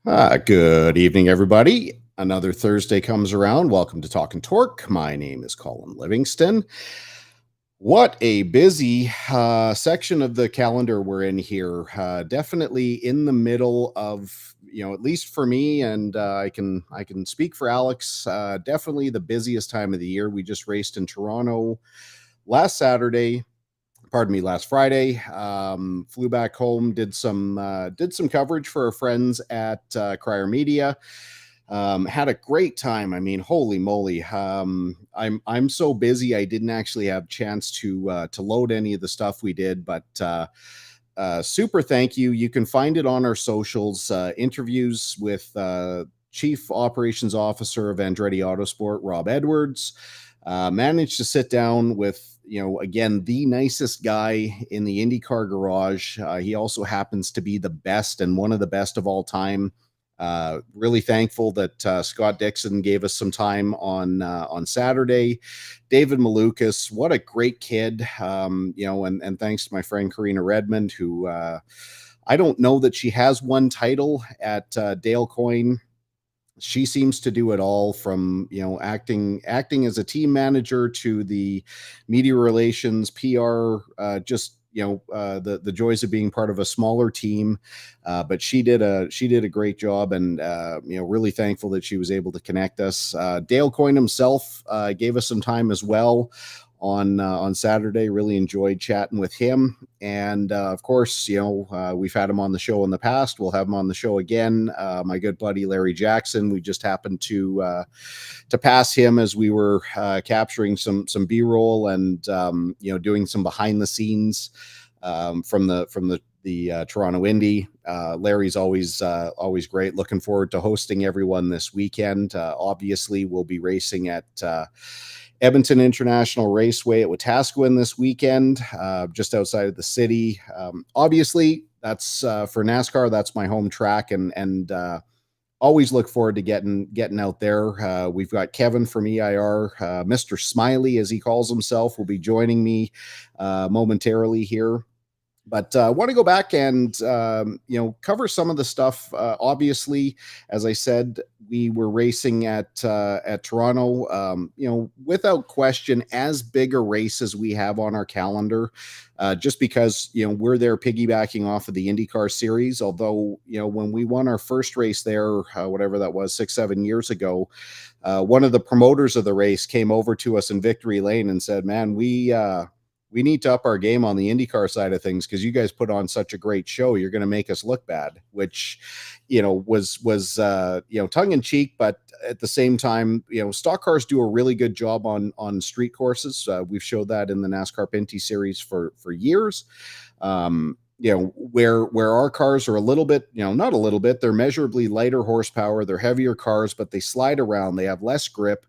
Good evening, everybody. Another Thursday comes around. Welcome to Talk and Torque. My name is Colin Livingston. What a busy section of the calendar we're in here. Definitely in the middle of, at least for me, and I can speak for Alex. Definitely the busiest time of the year. We just raced in Toronto last Saturday. Pardon me, last Friday. Flew back home, did some coverage for our friends at Crier Media. Had a great time. I mean, holy moly! I'm so busy. I didn't actually have chance to load any of the stuff we did, but super thank you. You can find it on our socials. Interviews with Chief Operations Officer of Andretti Autosport, Rob Edwards. Managed to sit down with, again, the nicest guy in the IndyCar garage. He also happens to be the best and one of the best of all time. Really thankful that Scott Dixon gave us some time on Saturday. David Malukas, what a great kid. And thanks to my friend Karina Redmond, who I don't know that she has one title at Dale Coyne. She seems to do it all, from acting as a team manager to the media relations, PR, just the joys of being part of a smaller team. But she did a great job, and really thankful that she was able to connect us. Dale Coyne himself gave us some time as well on Saturday. Really enjoyed chatting with him, and of course, we've had him on the show in the past. We'll have him on the show again. My good buddy Larry Jackson. We just happened to pass him as we were capturing some B-roll and doing some behind the scenes from the Toronto Indy. Larry's always great. Looking forward to hosting everyone this weekend. Obviously, we'll be racing at Edmonton International Raceway at Wetaskiwin this weekend, just outside of the city. Obviously, that's for NASCAR. That's my home track, and always look forward to getting out there. We've got Kevin from EIR, Mr. Smiley, as he calls himself, will be joining me momentarily here. But I want to go back and cover some of the stuff. Obviously, as I said, we were racing at Toronto. Without question, as big a race as we have on our calendar, just because we're there piggybacking off of the IndyCar series. Although when we won our first race there, whatever that was, 6-7 years ago, one of the promoters of the race came over to us in Victory Lane and said, "Man, we need to up our game on the IndyCar side of things, because you guys put on such a great show. You're going to make us look bad," which, was tongue in cheek, but at the same time, stock cars do a really good job on street courses. We've showed that in the NASCAR Pinty series for years. Where our cars are a little bit, not a little bit, they're measurably lighter horsepower, they're heavier cars, but they slide around, they have less grip,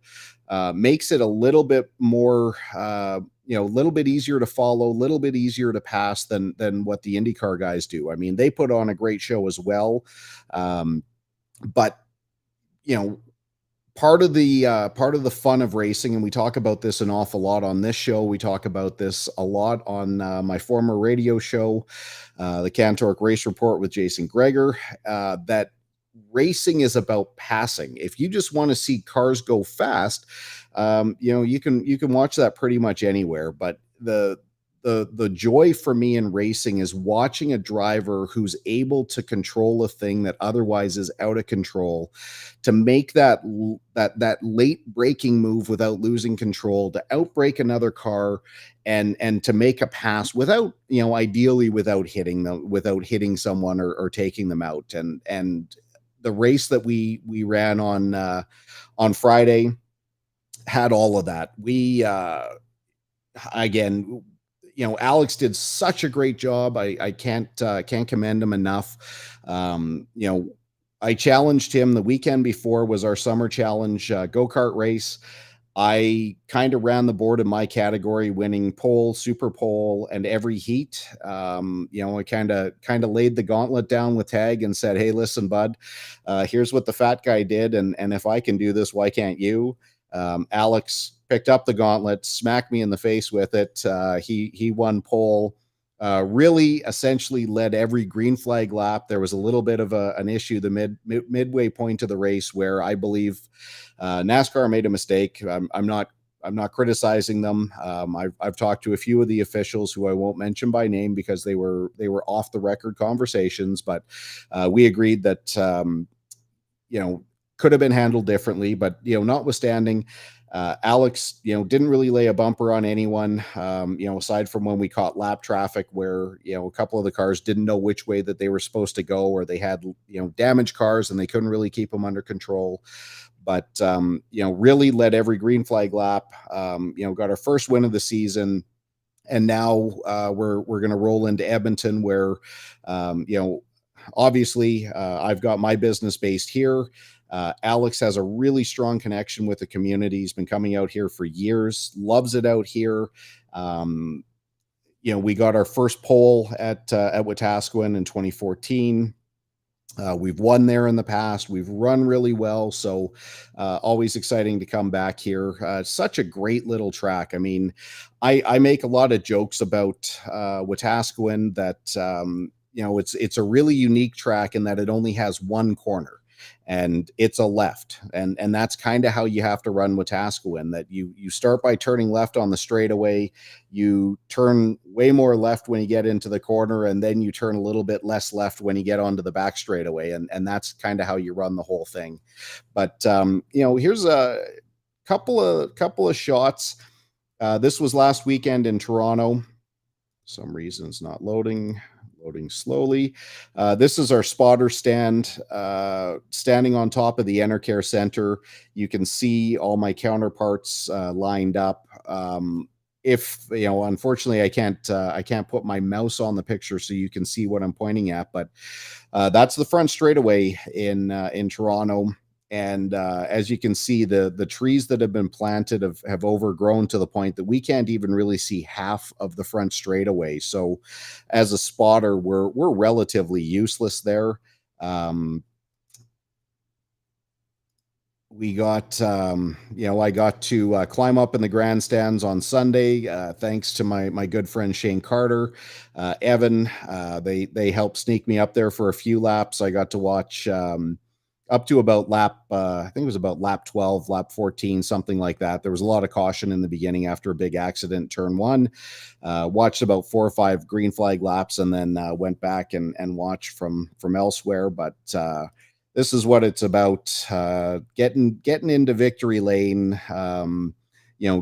makes it a little bit more, a little bit easier to follow, a little bit easier to pass than what the IndyCar guys do. I mean, they put on a great show as well. But part of the fun of racing, and we talk about this an awful lot on this show. We talk about this a lot on my former radio show, the Cantork Race Report with Jason Greger, that racing is about passing. If you just want to see cars go fast, you can watch that pretty much anywhere. But the joy for me in racing is watching a driver who's able to control a thing that otherwise is out of control, to make that late braking move without losing control, to outbrake another car, and to make a pass without, ideally without hitting someone or taking them out. And the race that we ran on Friday had all of that. We again, Alex did such a great job. I can't commend him enough. I challenged him the weekend before, was our summer challenge go-kart race. I kind of ran the board in my category, winning pole, super pole, and every heat. I kind of laid the gauntlet down with Tag and said, "Hey, listen, bud, here's what the fat guy did, and if I can do this, why can't you?" Alex picked up the gauntlet, smacked me in the face with it. He won pole. really essentially led every green flag lap. There was a little bit of an issue midway point of the race where I believe NASCAR made a mistake. I'm not criticizing them. I've talked to a few of the officials who I won't mention by name because they were off the record conversations, but we agreed that could have been handled differently. But notwithstanding, Alex, didn't really lay a bumper on anyone. Aside from when we caught lap traffic where a couple of the cars didn't know which way that they were supposed to go, or they had damaged cars and they couldn't really keep them under control. But really led every green flag lap. Got our first win of the season, and now we're going to roll into Edmonton, where obviously I've got my business based here. Alex has a really strong connection with the community. He's been coming out here for years, loves it out here. We got our first pole at Wetaskiwin in 2014. We've won there in the past. We've run really well. So always exciting to come back here. Such a great little track. I mean, I make a lot of jokes about Wetaskiwin that, it's a really unique track in that it only has one corner, and it's a left. And that's kind of how you have to run Wetaskiwin, that you start by turning left on the straightaway, you turn way more left when you get into the corner, and then you turn a little bit less left when you get onto the back straightaway. And that's kind of how you run the whole thing. But, here's a couple of shots. This was last weekend in Toronto. For some reason it's not loading slowly. This is our spotter stand, standing on top of the Enercare Center. You can see all my counterparts lined up. Unfortunately, I can't put my mouse on the picture so you can see what I'm pointing at, but that's the front straightaway in Toronto. And as you can see, the trees that have been planted have overgrown to the point that we can't even really see half of the front straightaway. So as a spotter, we're relatively useless there. We got, I got to climb up in the grandstands on Sunday, thanks to my good friend Shane Carter, Evan. They helped sneak me up there for a few laps. I got to watch up to about I think it was about lap 12, lap 14, something like that. There was a lot of caution in the beginning after a big accident, turn one. Watched about 4 or 5 green flag laps, and then went back and watched from elsewhere. But this is what it's about, getting into victory lane,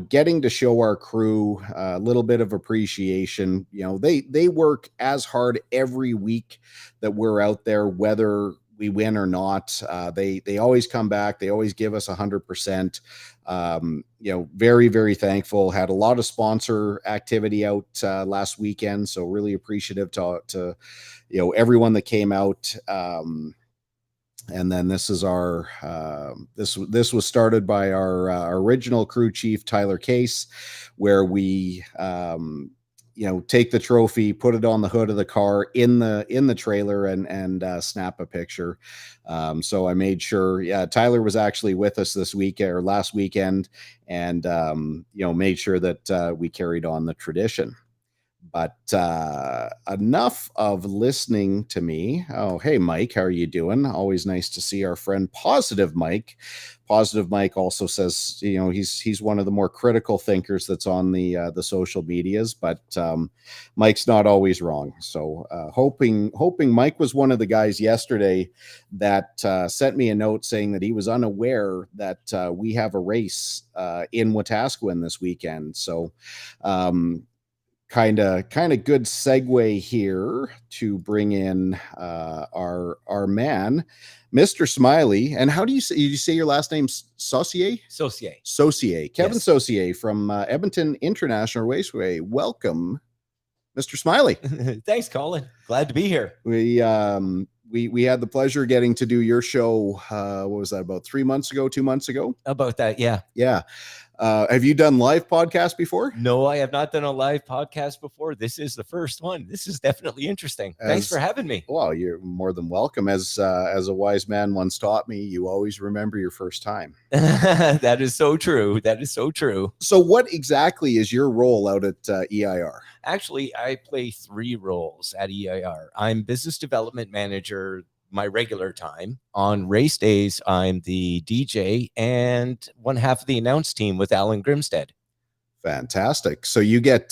getting to show our crew a little bit of appreciation. They work as hard every week that we're out there, whether we win or not. They always come back. They always give us 100%. Very, very thankful. Had a lot of sponsor activity out last weekend, so really appreciative to everyone that came out. And then this is our this was started by our original crew chief, Tyler Case, where we take the trophy, put it on the hood of the car in the trailer, and snap a picture. So I made sure, Tyler was actually with us this weekend or last weekend, and made sure that we carried on the tradition. But enough of listening to me. Oh, hey, Mike, how are you doing? Always nice to see our friend Positive Mike. Positive Mike also says, he's one of the more critical thinkers that's on the social medias, but Mike's not always wrong. So hoping Mike was one of the guys yesterday that sent me a note saying that he was unaware that we have a race in Wetaskiwin this weekend. So kind of good segue here to bring in our man, Mr. Smiley. And how do you say your last name? Saucier? Saucier. Kevin, yes. Saucier from Edmonton International Raceway. Welcome, Mr. Smiley. Thanks, Colin. Glad to be here. We had the pleasure of getting to do your show. What was that, about 3 months ago, 2 months ago? About that, yeah. Yeah. Have you done live podcasts before? No, I have not done a live podcast before. This is the first one. This is definitely interesting. Thanks for having me. Well, you're more than welcome. As a wise man once taught me, you always remember your first time. That is so true. That is so true. So, what exactly is your role out at EIR? Actually, I play 3 roles at EIR. I'm business development manager my regular time. On race days, I'm the DJ and one half of the announce team with Alan Grimstead. Fantastic. So you get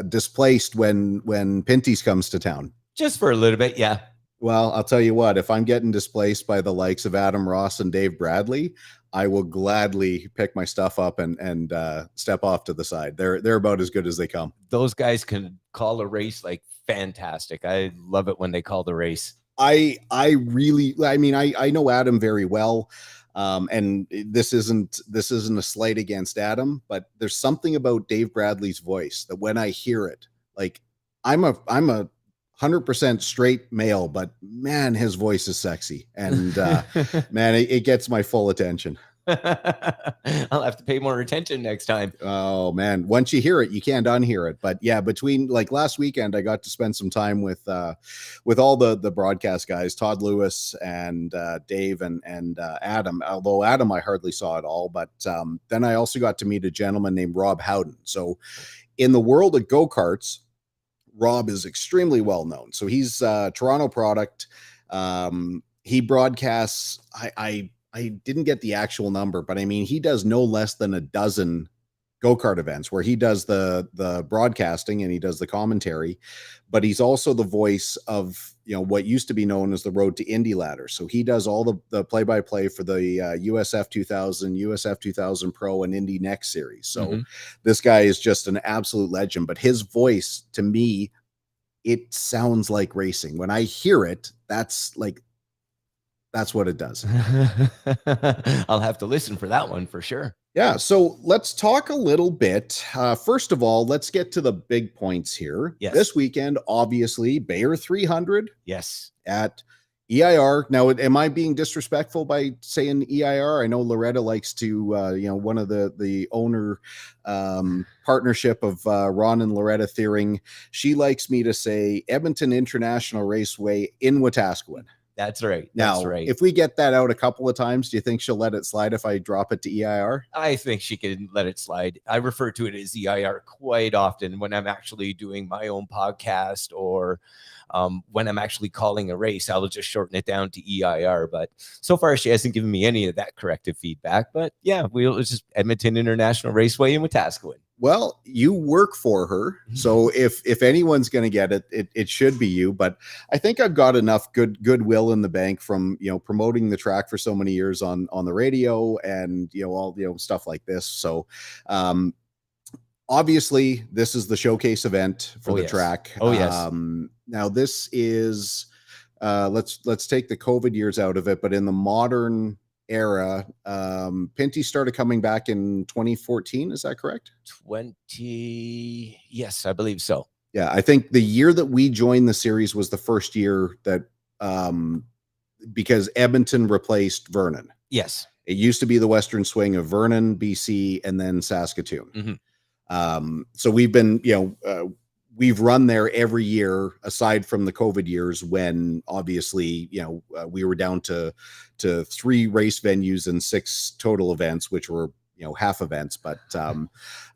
displaced when Pinty's comes to town. Just for a little bit, yeah. Well, I'll tell you what, if I'm getting displaced by the likes of Adam Ross and Dave Bradley, I will gladly pick my stuff up and step off to the side. They're about as good as they come. Those guys can call a race like fantastic. I love it when they call the race. I know Adam very well. And this isn't a slight against Adam, but there's something about Dave Bradley's voice that when I hear it, like I'm a 100% straight male, but man, his voice is sexy, and man, it gets my full attention. I'll have to pay more attention next time. Oh man, once you hear it, you can't unhear it. But yeah, between like last weekend, I got to spend some time with all the broadcast guys, Todd Lewis and Dave and Adam. Although Adam, I hardly saw at all. But then I also got to meet a gentleman named Rob Howden. So in the world of go-karts, Rob is extremely well known. So he's Toronto product. He broadcasts. I didn't get the actual number, but I mean, he does no less than a dozen go-kart events where he does the broadcasting and he does the commentary, but he's also the voice of, what used to be known as the Road to Indy ladder. So he does all the play-by-play for the USF 2000, USF 2000 Pro and Indy Next series. So this guy is just an absolute legend, but his voice to me, it sounds like racing. When I hear it, that's what it does. I'll have to listen for that one for sure. Yeah. So let's talk a little bit. First of all, let's get to the big points here. Yes. This weekend, obviously, Bayer 300. Yes. At EIR. Now, am I being disrespectful by saying EIR? I know Loretta likes to, one of the owner partnership of Ron and Loretta Thiering. She likes me to say Edmonton International Raceway in Wetaskiwin. That's right. Now, that's right. If we get that out a couple of times, do you think she'll let it slide if I drop it to EIR? I think she can let it slide. I refer to it as EIR quite often when I'm actually doing my own podcast or when I'm actually calling a race. I'll just shorten it down to EIR. But so far, she hasn't given me any of that corrective feedback. But yeah, it's just Edmonton International Raceway in Wetaskiwin. Well, you work for her, so if anyone's going to get it, it should be you. But I think I've got enough goodwill in the bank from promoting the track for so many years on the radio and all stuff like this. So obviously, this is the showcase event for the track. Oh yes. Now this is let's take the COVID years out of it, but in the modern era, Pinty started coming back in 2014. Is that correct? Yes, I believe so. Yeah, I think the year that we joined the series was the first year that because Edmonton replaced Vernon. Yes. It used to be the western swing of Vernon, BC, and then Saskatoon. So we've been, we've run there every year aside from the COVID years when obviously, we were down to 3 race venues and 6 total events, which were, half events. But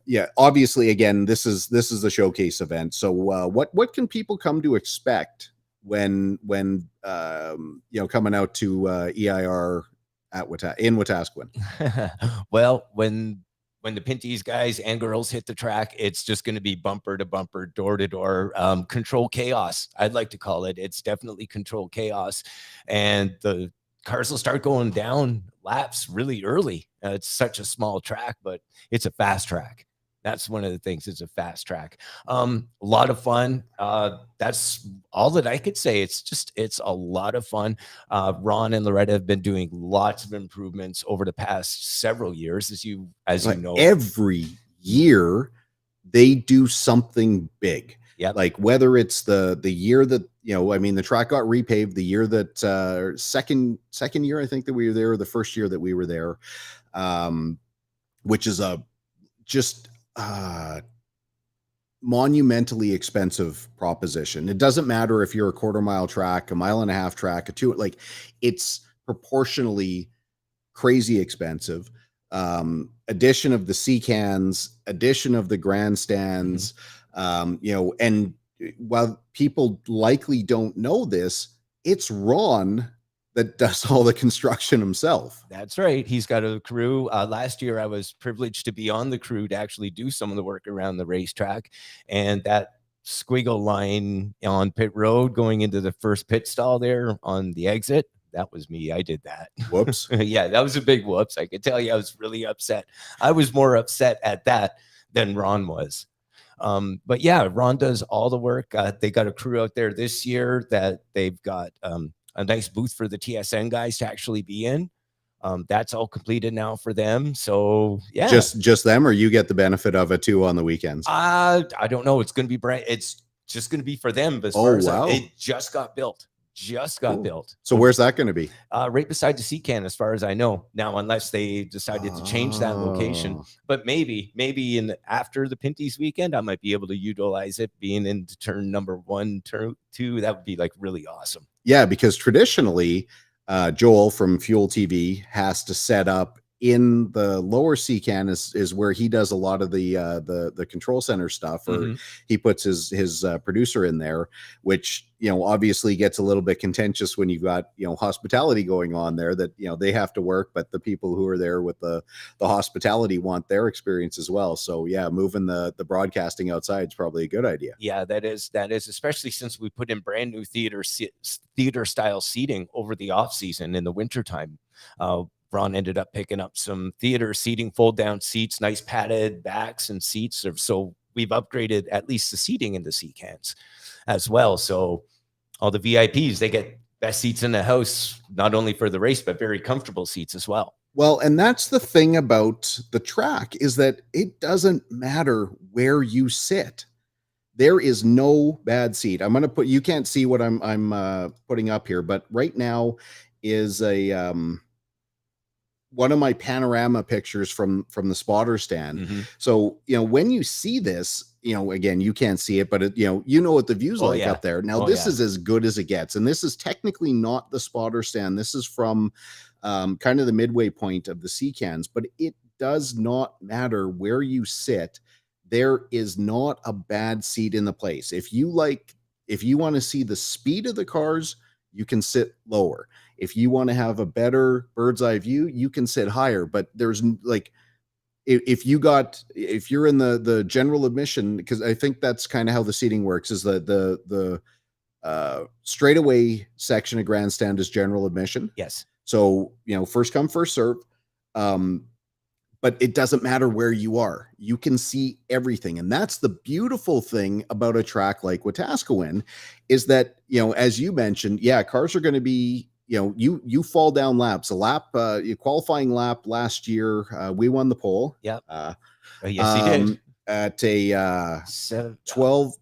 yeah, obviously, again, this is the showcase event. So what can people come to expect when coming out to EIR in Wetaskiwin? Well, when the Pinty's guys and girls hit the track, it's just going to be bumper to bumper, door to door, control chaos. I'd like to call it. It's definitely control chaos. And the cars will start going down laps really early. It's such a small track, but it's a fast track. That's one of the things. It's a fast track. A lot of fun. That's all that I could say. It's a lot of fun. Ron and Loretta have been doing lots of improvements over the past several years, as you know. Every year they do something big. Yeah. Like whether it's the year that, the track got repaved, the year that second year, I think that we were there, the first year that we were there. which is a just monumentally expensive proposition. It doesn't matter if you're a quarter mile track, a mile and a half track, a two, like it's proportionally crazy expensive. Addition of the sea cans, addition of the grandstands, and while people likely don't know this, it's Ron that does all the construction himself. That's right. He's got a crew. Last year, I was privileged to be on the crew to actually do some of the work around the racetrack. And that squiggle line on pit road going into the first pit stall there on the exit, that was me. I did that. Whoops. Yeah, that was a big whoops. I could tell you I was really upset. I was more upset at that than Ron was. But yeah, Ron does all the work. They got a crew out there this year that they've got a nice booth for the TSN guys to actually be in. That's all completed now for them. So yeah, just them, or you get the benefit of it too on the weekends? I don't know. It's going to be it's just going to be for them. As far as it just got built. Built. So where's that going to be? Right beside the sea can, as far as I know. Now, unless they decided to change that location, but maybe after the Pinty's weekend, I might be able to utilize it, being into turn number 1, turn 2. That would be like really awesome. Yeah, because traditionally, Joel from Fuel TV has to set up in the lower sea can is where he does a lot of the control center stuff, or he puts his producer in there, which obviously gets a little bit contentious when you've got hospitality going on there, that they have to work, but the people who are there with the hospitality want their experience as well. So yeah, moving the broadcasting outside is probably a good idea. Yeah, that is especially since we put in brand new theater style seating over the off season in the wintertime. Ron ended up picking up some theater seating, fold down seats, nice padded backs and seats. So we've upgraded at least the seating in the sea cans as well. So all the VIPs, they get best seats in the house, not only for the race, but very comfortable seats as well. Well, and that's the thing about the track, is that it doesn't matter where you sit. There is no bad seat. I'm going to put, you can't see what I'm putting up here, but right now is a, one of my panorama pictures from the spotter stand. So, when you see this, again, you can't see it, but you know what the view's like up there. Now, this is as good as it gets. And this is technically not the spotter stand. This is from kind of the midway point of the sea cans, but it does not matter where you sit. There is not a bad seat in the place. If you want to see the speed of the cars, you can sit lower. If you want to have a better bird's eye view, you can sit higher. But there's like, if you're in the general admission, because I think that's kind of how the seating works, is the straightaway section of grandstand is general admission. Yes. So, first come, first serve. But it doesn't matter where you are. You can see everything. And that's the beautiful thing about a track like Wetaskiwin, is that, as you mentioned, cars are going to be, you fall down laps. A qualifying lap last year, we won the pole. Yeah. Yes, he did. At a 12,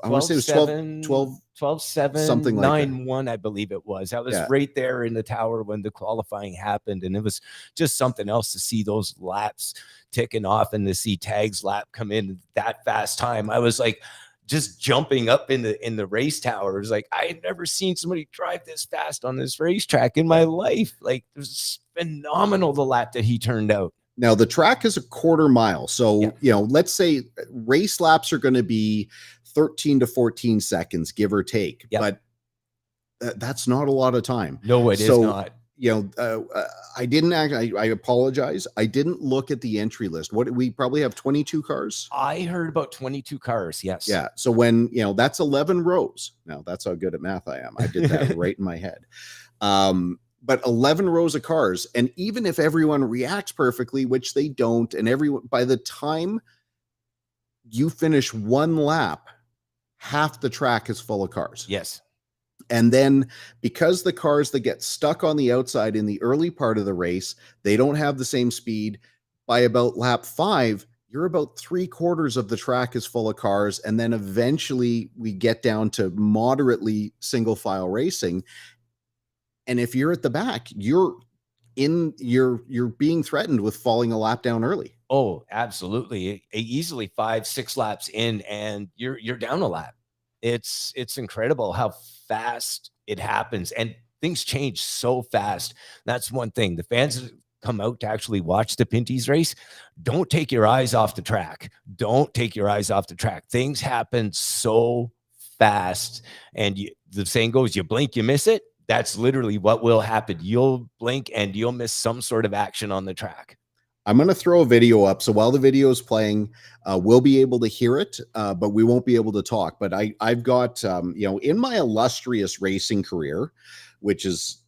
I want to say it was 12, 7, something like 9-1, I believe it was. I was right there in the tower when the qualifying happened, and it was just something else to see those laps ticking off and to see Tag's lap come in that fast time. I was like just jumping up in the race tower. It was like, I had never seen somebody drive this fast on this racetrack in my life. Like, it was phenomenal, the lap that he turned out. Now, the track is a quarter mile. So, let's say race laps are going to be 13 to 14 seconds, give or take. But that's not a lot of time. No, it is not. I didn't I apologize. I didn't look at the entry list. We probably have 22 cars. I heard about 22 cars. Yes. Yeah. So when, that's 11 rows. Now, that's how good at math I am. I did that right in my head. But 11 rows of cars. And even if everyone reacts perfectly, which they don't, and by the time you finish one lap, half the track is full of cars. Yes. And then because the cars that get stuck on the outside in the early part of the race, they don't have the same speed. By about lap 5, you're about 3/4 of the track is full of cars. And then eventually we get down to moderately single file racing. And if you're at the back, you're you're being threatened with falling a lap down early. Oh, absolutely. Easily 5, 6 laps in and you're down a lap. It's incredible how fast it happens and things change so fast. That's one thing. The fans that come out to actually watch the Pinty's race, don't take your eyes off the track. Don't take your eyes off the track. Things happen so fast and the saying goes, you blink, you miss it. That's literally what will happen. You'll blink and you'll miss some sort of action on the track. I'm going to throw a video up. So while the video is playing, we'll be able to hear it, but we won't be able to talk. But I've got, in my illustrious racing career, which is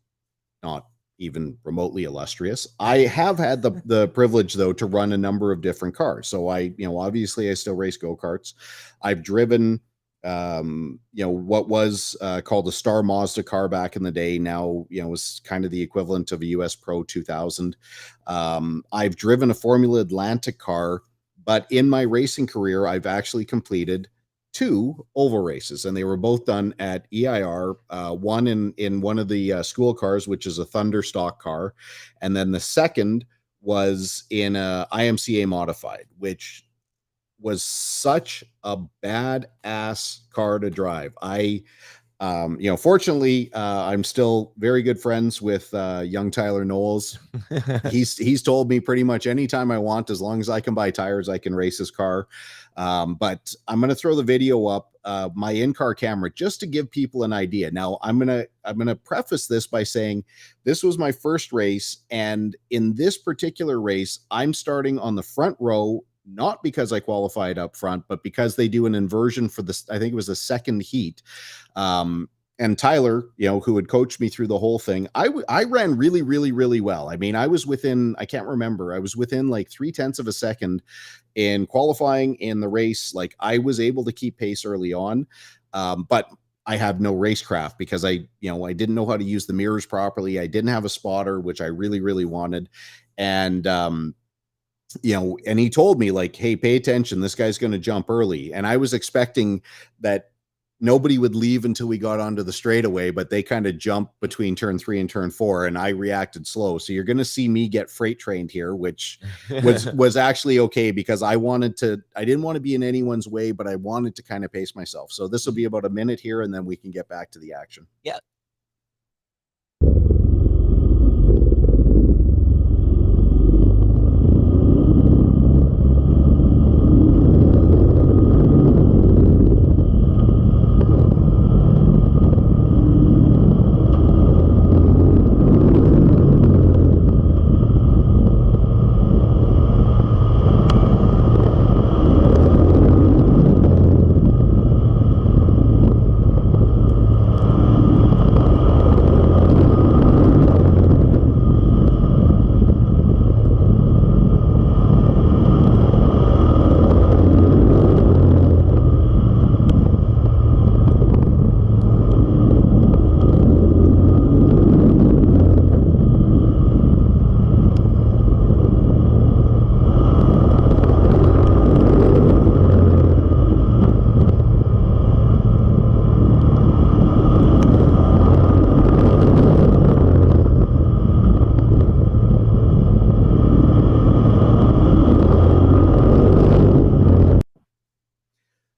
not even remotely illustrious, I have had the privilege, though, to run a number of different cars. So obviously I still race go-karts. I've driven what was called a Star Mazda car back in the day. Now, was kind of the equivalent of a US Pro 2000. I've driven a Formula Atlantic car, but in my racing career, I've actually completed 2 oval races, and they were both done at EIR. One in one of the school cars, which is a Thunder stock car, and then the second was in a IMCA modified, which was such a badass car to drive. Fortunately, I'm still very good friends with young Tyler Knowles. He's told me pretty much anytime I want, as long as I can buy tires, I can race his car. But I'm going to throw the video up, my in-car camera, just to give people an idea. Now, I'm going to preface this by saying this was my first race, and in this particular race, I'm starting on the front row, not because I qualified up front, but because they do an inversion for this. I think it was the second heat. And Tyler, who had coached me through the whole thing, I ran really, really, really well. I mean, I was within, I can't remember, I was within like 0.3 of a second in qualifying in the race. Like, I was able to keep pace early on. But I have no racecraft because I didn't know how to use the mirrors properly. I didn't have a spotter, which I really, really wanted. And, and he told me, like, hey, pay attention, this guy's going to jump early. And I was expecting that nobody would leave until we got onto the straightaway, but they kind of jumped between turn 3 and turn 4, and I reacted slow. So you're going to see me get freight trained here, which was actually okay, because I didn't want to be in anyone's way, but I wanted to kind of pace myself. So this will be about a minute here, and then we can get back to the action. Yeah.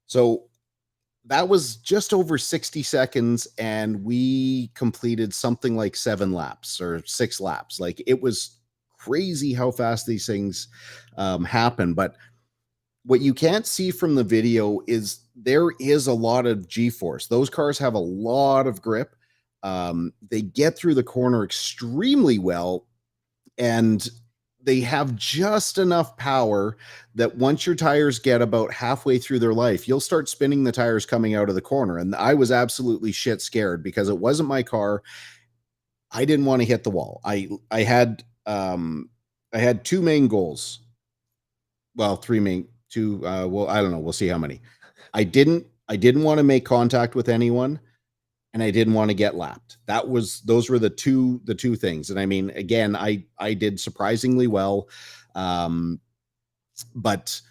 So that was just over 60 seconds, and we completed something like 7 laps or 6 laps. Like, it was crazy how fast these things happen. But what you can't see from the video is there is a lot of G-force. Those cars have a lot of grip. They get through the corner extremely well, and they have just enough power that once your tires get about halfway through their life, you'll start spinning the tires coming out of the corner. And I was absolutely shit scared because it wasn't my car. I didn't want to hit the wall. I had 2 main goals. Well, 3 main, 2, well, I don't know. We'll see how many. I didn't want to make contact with anyone, and I didn't want to get lapped. Those were the two things. And I mean, again, I did surprisingly well. But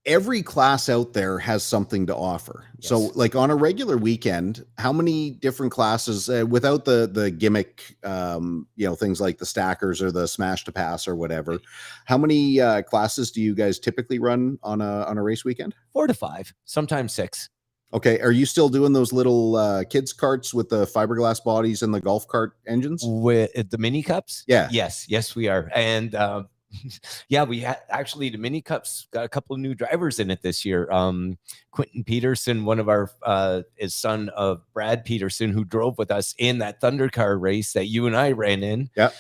every class out there has something to offer. Yes. So, like on a regular weekend, how many different classes without the gimmick, things like the stackers or the smash to pass or whatever? How many classes do you guys typically run on a race weekend? 4 to 5, sometimes 6. Okay, are you still doing those little kids carts with the fiberglass bodies and the golf cart engines? With the mini cups? Yeah. Yes, we are. And yeah, we had actually the mini cups got a couple of new drivers in it this year. Quentin Peterson, one of our is son of Brad Peterson, who drove with us in that Thunder Car race that you and I ran in. Yeah.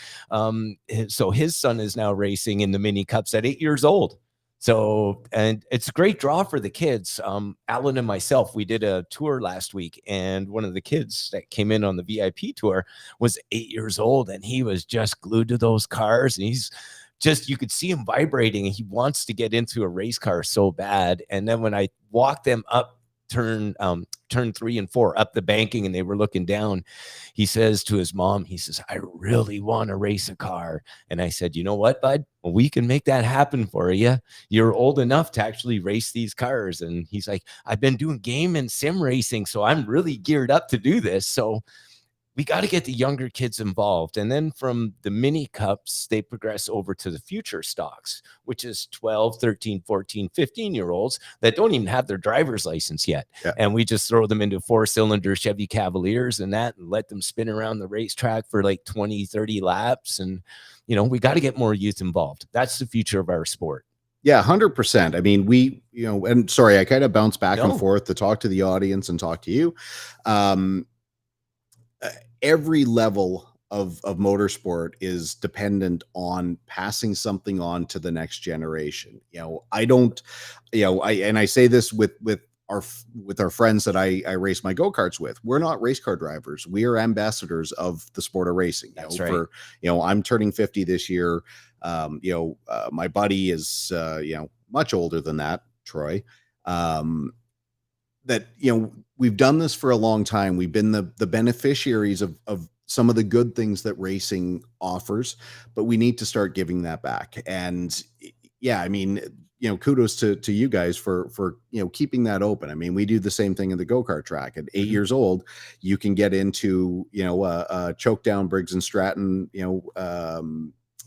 So his son is now racing in the mini cups at 8 years old. So, and it's a great draw for the kids. Alan and myself, we did a tour last week, and one of the kids that came in on the VIP tour was 8 years old, and he was just glued to those cars. And he's just, you could see him vibrating, and he wants to get into a race car so bad. And then when I walked them up turn 3 and 4 up the banking, and they were looking down, he says to his mom, he says, I really want to race a car. And I said, you know what, bud? Well, we can make that happen for you. You're old enough to actually race these cars. And he's like, I've been doing game and sim racing, so I'm really geared up to do this. So we got to get the younger kids involved. And then from the mini cups, they progress over to the future stocks, which is 12, 13, 14, 15-year-olds that don't even have their driver's license yet. Yeah. And we just throw them into 4-cylinder Chevy Cavaliers and let them spin around the racetrack for like 20, 30 laps. And, we got to get more youth involved. That's the future of our sport. Yeah, 100%. I mean, and sorry, I kind of bounce back and forth to talk to the audience and talk to you. Every level of motorsport is dependent on passing something on to the next generation. I say this with our friends that I race my go-karts with. We're not race car drivers. We are ambassadors of the sport of racing. That's right. I'm turning 50 this year. My buddy is much older than that, Troy. That we've done this for a long time. We've been the beneficiaries of some of the good things that racing offers, but we need to start giving that back. And yeah, I mean, kudos to you guys for keeping that open. I mean, we do the same thing in the go-kart track. At 8 years old, you can get into a choke down Briggs and Stratton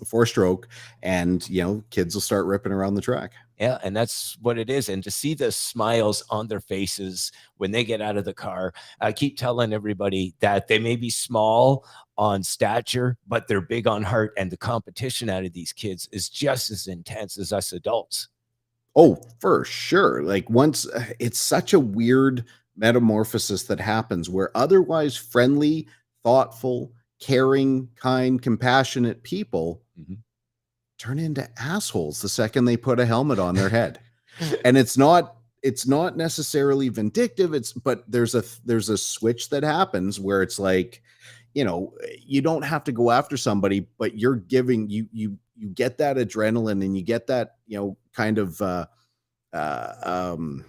4-stroke, and kids will start ripping around the track. Yeah, and that's what it is. And to see the smiles on their faces when they get out of the car, I keep telling everybody that they may be small on stature, but they're big on heart, and the competition out of these kids is just as intense as us adults. Oh, for sure. Like once it's such a weird metamorphosis that happens where otherwise friendly, thoughtful, caring, kind, compassionate people turn into assholes the second they put a helmet on their head. And it's not necessarily vindictive, but there's a switch that happens where it's like, you don't have to go after somebody, but you're giving you get that adrenaline, and you get that kind of I want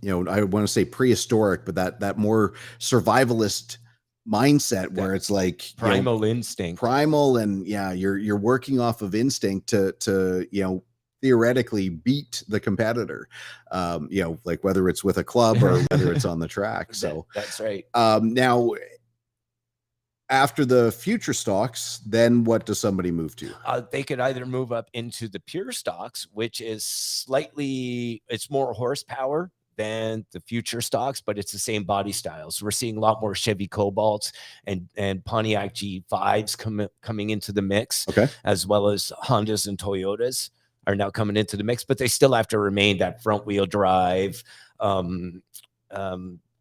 to say prehistoric, but that more survivalist mindset where it's like primal instinct, and you're working off of instinct to theoretically beat the competitor, like whether it's with a club or whether it's on the track. So that's right. Now after the future stocks, then what does somebody move to? They could either move up into the pure stocks, which is it's more horsepower than the future stocks, but it's the same body styles. We're seeing a lot more Chevy Cobalts and Pontiac G5s coming into the mix, as well as Hondas and Toyotas are now coming into the mix, but they still have to remain that front wheel drive,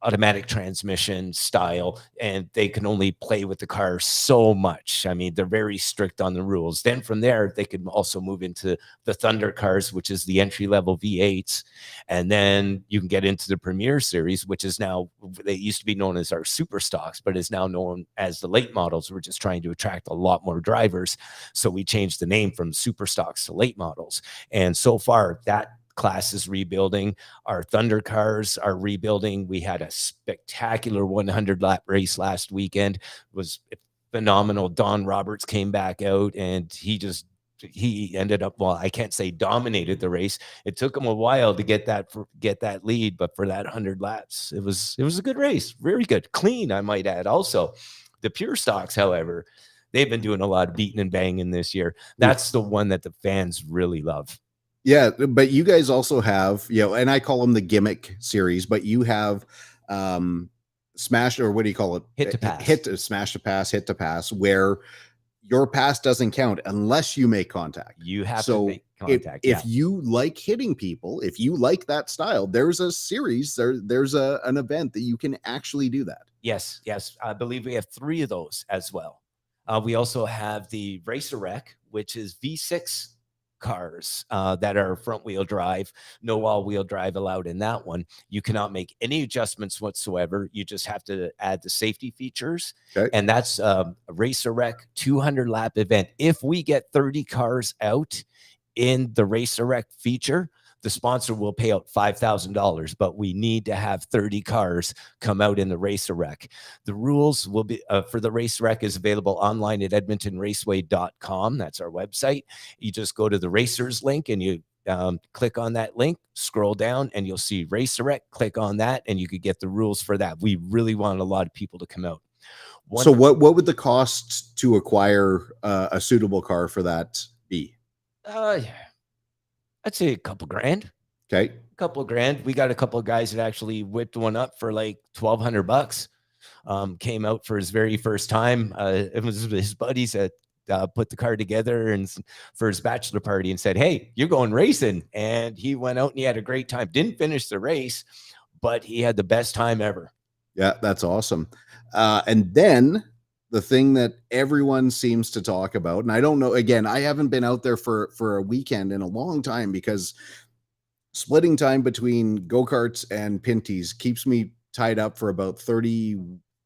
automatic transmission style, and they can only play with the car so much. I mean, they're very strict on the rules. Then from there, they can also move into the Thunder cars, which is the entry-level V8s. And then you can get into the Premier Series, which is now, they used to be known as our super stocks, but is now known as the late models. We're just trying to attract a lot more drivers. So we changed the name from super stocks to late models. And so far, that class is rebuilding. Our Thunder cars are rebuilding. We had a spectacular 100-lap race last weekend. It was phenomenal. Don Roberts came back out, and he just he ended up, well, I can't say dominated the race. It took him a while to get that lead, but for that 100 laps, it was a good race, very good, clean, I might add. Also, the pure stocks, however, they've been doing a lot of beating and banging this year. That's the one that the fans really love. Yeah, but you guys also have, and I call them the gimmick series, but you have smash, or what do you call it? Hit to pass. Smash to pass, hit to pass, where your pass doesn't count unless you make contact. You have to make contact. If you like hitting people, if you like that style, there's a series, there's an event that you can actually do that. Yes. I believe we have 3 of those as well. We also have the Racer Wreck, which is V6 cars that are front wheel drive, no all wheel drive allowed in that one. You cannot make any adjustments whatsoever. You just have to add the safety features. Okay. And that's a Racer Wreck 200 lap event. If we get 30 cars out in the Racer Wreck feature, the sponsor will pay out $5,000, but we need to have 30 cars come out in the Racer Wreck. The rules will be for the Racer Wreck is available online at edmontonraceway.com. That's our website. You just go to the Racers link and you click on that link, scroll down, and you'll see Racer Wreck. Click on that, and you could get the rules for that. We really want a lot of people to come out. So what would the cost to acquire a suitable car for that be? I'd say a couple grand. Okay. A couple of grand. We got a couple of guys that actually whipped one up for like $1,200. Came out for his very first time. It was his buddies that put the car together and for his bachelor party and said, "Hey, you're going racing." And he went out and he had a great time. Didn't finish the race, but he had the best time ever. Yeah, that's awesome. And then the thing that everyone seems to talk about, and I don't know, again, I haven't been out there for a weekend in a long time because splitting time between go-karts and Pinties keeps me tied up for about 30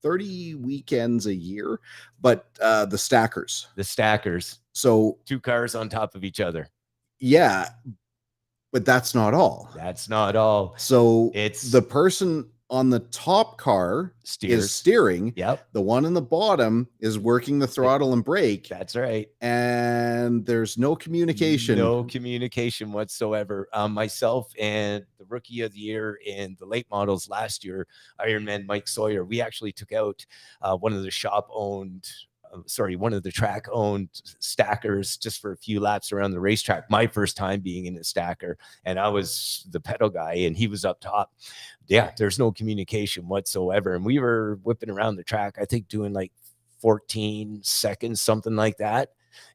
weekends a year. But the stackers. So 2 cars on top of each other. Yeah, but that's not all. So it's the person on the top car is steering. Yep. The one in the bottom is working the throttle and brake. That's right. And there's no communication. No communication whatsoever. Myself and the rookie of the year in the late models last year, Ironman Mike Sawyer, we actually took out one of the track-owned stackers just for a few laps around the racetrack. My first time being in a stacker, and I was the pedal guy, and he was up top. Yeah, there's no communication whatsoever. And we were whipping around the track, I think doing like 14 seconds, something like that,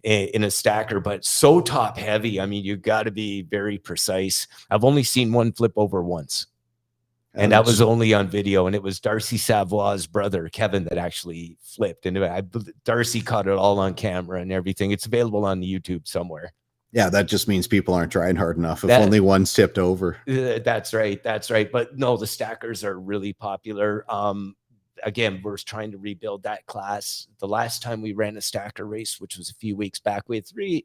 in a stacker, but so top heavy. I mean, you got to be very precise. I've only seen one flip over once. And that was only on video, and it was Darcy Savoy's brother, Kevin, that actually flipped. And Darcy caught it all on camera and everything. It's available on YouTube somewhere. Yeah, that just means people aren't trying hard enough if only one's tipped over. That's right. But no, the stackers are really popular. Again, we're trying to rebuild that class. The last time we ran a stacker race, which was a few weeks back, we had three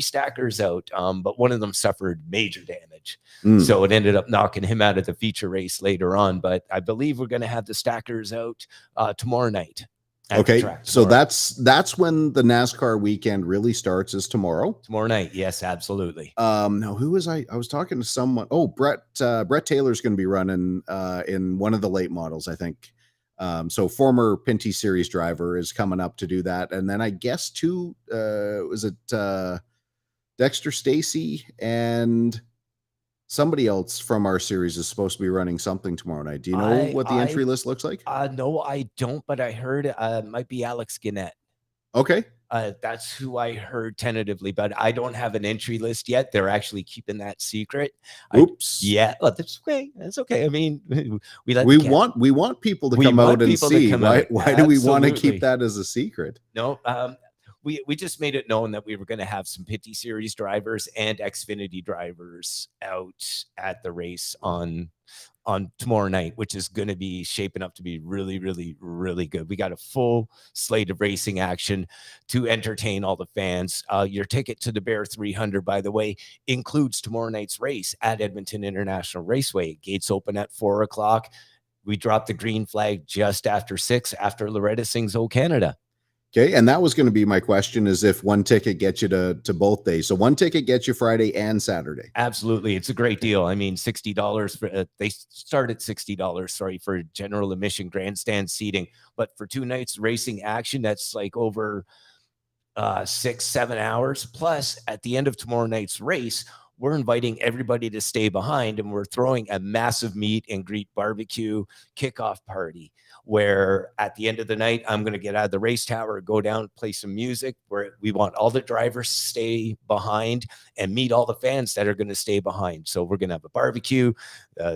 stackers out, but one of them suffered major damage. So it ended up knocking him out of the feature race later on. But I believe we're going to have the stackers out tomorrow night. Okay, so that's when the NASCAR weekend really starts, is tomorrow. Tomorrow night, yes, absolutely. No, who was I was talking to someone. Oh, Brett Taylor's going to be running in one of the late models, I think. So former Pinty Series driver is coming up to do that. And then I guess was it Dexter Stacy and somebody else from our series is supposed to be running something tomorrow night. Do you know what the entry list looks like? No, I don't, but I heard it might be Alex Gannett. Okay. That's who I heard tentatively, but I don't have an entry list yet. They're actually keeping that secret. Oops. That's okay. That's okay. I mean, we want people to come out and see. Why do we want to keep that as a secret? No, we just made it known that we were going to have some Pinty Series drivers and Xfinity drivers out at the race on tomorrow night, which is going to be shaping up to be really, really, really good. We got a full slate of racing action to entertain all the fans. Your ticket to the Bear 300, by the way, includes tomorrow night's race at Edmonton International Raceway. Gates open at 4:00. We drop the green flag just after 6, after Loretta sings "Oh Canada." Okay, and that was going to be my question: is if one ticket gets you to both days. So one ticket gets you Friday and Saturday. Absolutely, it's a great deal. I mean, $60 for they start at $60. Sorry, for general admission grandstand seating, but for 2 nights racing action, that's like over 6-7 hours. Plus, at the end of tomorrow night's race, we're inviting everybody to stay behind, and we're throwing a massive meet and greet barbecue kickoff party where at the end of the night, I'm going to get out of the race tower, go down, play some music, where we want all the drivers to stay behind and meet all the fans that are going to stay behind. So we're going to have a barbecue,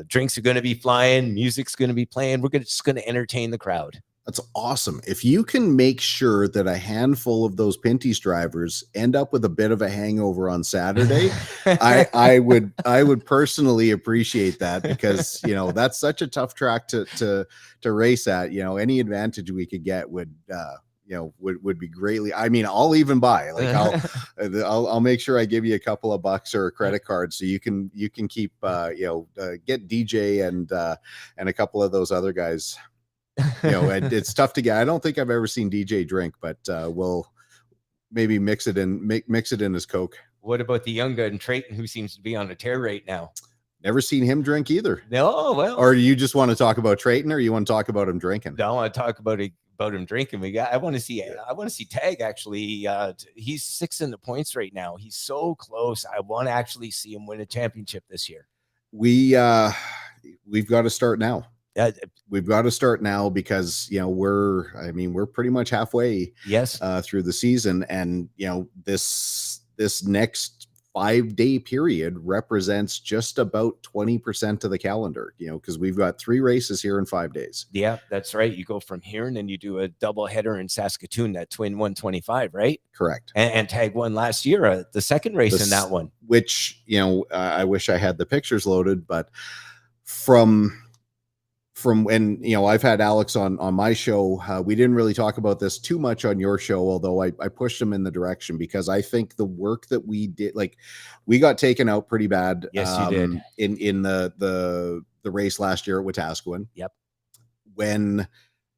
drinks are going to be flying, music's going to be playing. We're just going to entertain the crowd. That's awesome. If you can make sure that a handful of those Pinty's drivers end up with a bit of a hangover on Saturday, I would personally appreciate that, because that's such a tough track to race at. Any advantage we could get would would be greatly. I mean, I'll even buy, like, I'll make sure I give you a couple of bucks or a credit card so you can keep get DJ and a couple of those other guys. It's tough to get. I don't think I've ever seen DJ drink, but we'll maybe mix it in his Coke. What about the young gun Trayton, who seems to be on a tear right now? Never seen him drink either. No, well. Or you just want to talk about Trayton, or you want to talk about him drinking? No, I want to talk about him drinking. I want to see Tag actually. He's 6th in the points right now. He's so close. I want to actually see him win a championship this year. We've got to start now. We've got to start now, because we're pretty much halfway through the season, and this next 5-day period represents just about 20% of the calendar, because we've got 3 races here in 5 days. Yeah, that's right. You go from here and then you do a double header in Saskatoon, that twin 125, right? Correct. And Tag won last year, the second race in that one, which I wish I had the pictures loaded, but from when I've had Alex on my show, we didn't really talk about this too much on your show, although I pushed him in the direction, because I think the work that we did, like, we got taken out pretty bad. Yes, you did. In the race last year at Wetaskiwin. Yep. When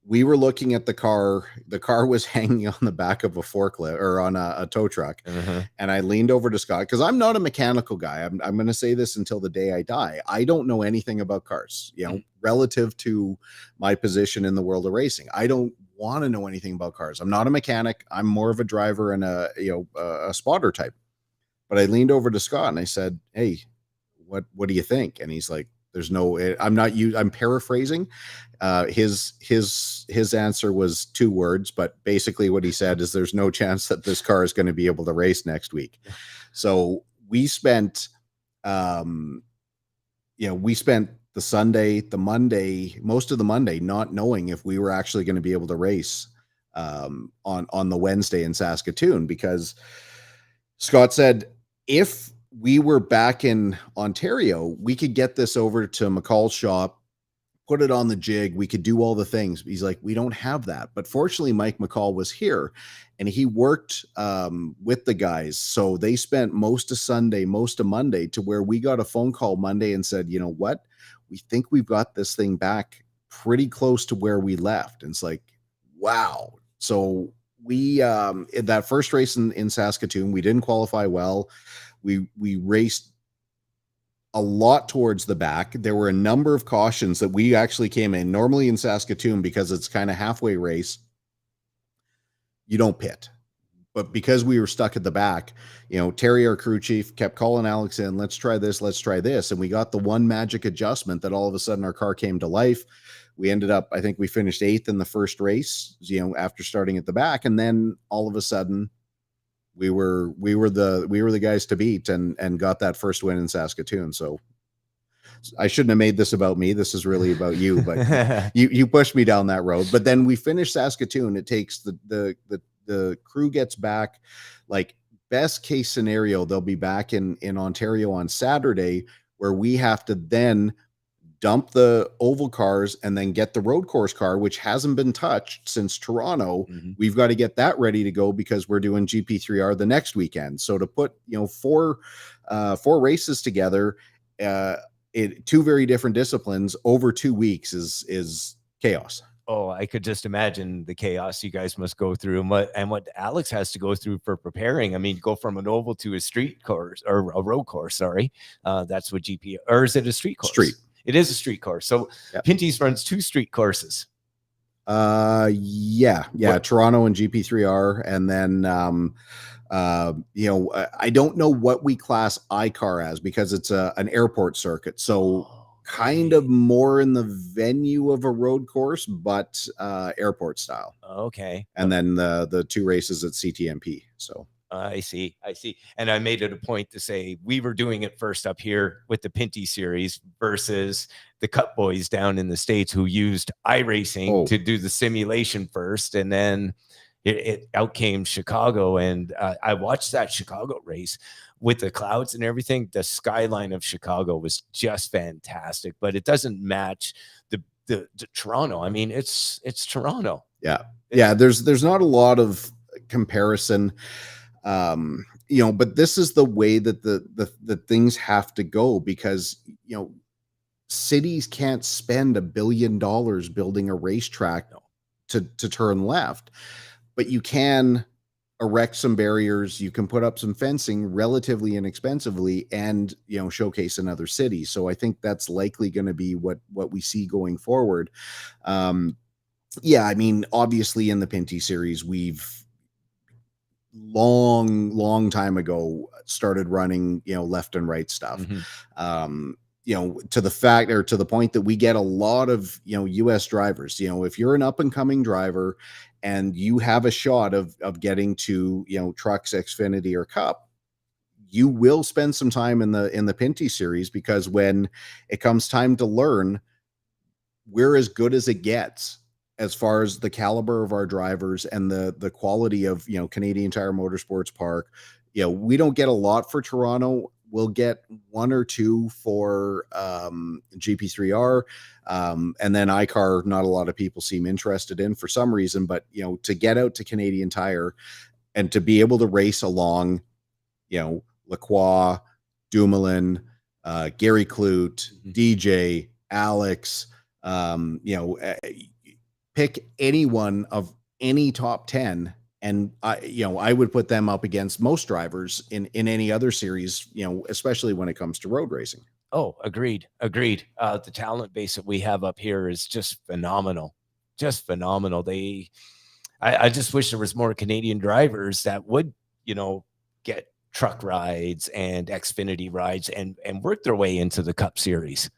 we were looking at the car was hanging on the back of a forklift, or on a tow truck. And I leaned over to Scott, because I'm not a mechanical guy. I'm going to say this until the day I die. I don't know anything about cars, relative to my position in the world of racing. I don't want to know anything about cars. I'm not a mechanic. I'm more of a driver and a spotter type. But I leaned over to Scott and I said, "Hey, what do you think?" And he's like, I'm paraphrasing. His answer was 2 words, but basically what he said is, there's no chance that this car is going to be able to race next week. So we spent the Sunday, the Monday, most of the Monday, not knowing if we were actually going to be able to race on the Wednesday in Saskatoon, because Scott said, if we were back in Ontario, we could get this over to McCall's shop, put it on the jig. We could do all the things. He's like, we don't have that. But fortunately, Mike McCall was here, and he worked with the guys. So they spent most of Sunday, most of Monday, to where we got a phone call Monday and said, you know what? We think we've got this thing back pretty close to where we left. And it's like, wow. So we, in that first race in Saskatoon, we didn't qualify well. We raced a lot towards the back. There were a number of cautions that we actually came in. Normally in Saskatoon, because it's kind of halfway race, you don't pit. But because we were stuck at the back, Terry, our crew chief, kept calling Alex in, let's try this, let's try this. And we got the one magic adjustment that all of a sudden our car came to life. We ended up, I think we finished 8th in the first race, after starting at the back. And then all of a sudden, we were the guys to beat, and got that first win in Saskatoon. So I shouldn't have made this about me. This is really about you, but you pushed me down that road. But then we finished Saskatoon. It takes the crew gets back, like, best case scenario, they'll be back in Ontario on Saturday, where we have to then dump the oval cars and then get the road course car, which hasn't been touched since Toronto. We've got to get that ready to go, because we're doing GP3R the next weekend. So to put, 4 races together, 2 very different disciplines over 2 weeks is chaos. Oh, I could just imagine the chaos you guys must go through and what Alex has to go through for preparing. I mean, go from an oval to a street course or a road course. Sorry, that's what GP or is it a street Street. course? It is a street course. So Yep. Pinty's runs 2 street courses. Yeah. What? Toronto and GP3R, and then I don't know what we class iCar as because it's an airport circuit. So kind of more in the venue of a road course, but airport style. Okay. And then the 2 races at CTMP. So I see. And I made it a point to say we were doing it first up here with the Pinty series versus the Cup boys down in the States who used iRacing to do the simulation first. And then it out came Chicago. And I watched that Chicago race with the clouds and everything. The skyline of Chicago was just fantastic, but it doesn't match the Toronto. I mean, it's Toronto. Yeah. There's not a lot of comparison. But this is the way that the things have to go, because cities can't spend $1 billion building a racetrack to turn left, but you can erect some barriers, you can put up some fencing relatively inexpensively, and showcase another city. So I think that's likely going to be what we see going forward. I mean, obviously in the Pinty series, we've long time ago started running left and right stuff. To the point that we get a lot of US drivers. If you're an up and coming driver and you have a shot of getting to Trucks, Xfinity, or Cup, you will spend some time in the Pinty series, because when it comes time to learn, we're as good as it gets as far as the caliber of our drivers and the quality of Canadian Tire Motorsports Park. We don't get a lot for Toronto. We'll get 1 or 2 for GP3R, and then iCar. Not a lot of people seem interested in for some reason, but to get out to Canadian Tire and to be able to race along, Lacroix, Dumoulin, Gary Clute, DJ, Alex. Pick anyone of any top 10, and I would put them up against most drivers in any other series, especially when it comes to road racing. Oh, agreed. The talent base that we have up here is just phenomenal. I just wish there was more Canadian drivers that would get truck rides and Xfinity rides and work their way into the Cup series.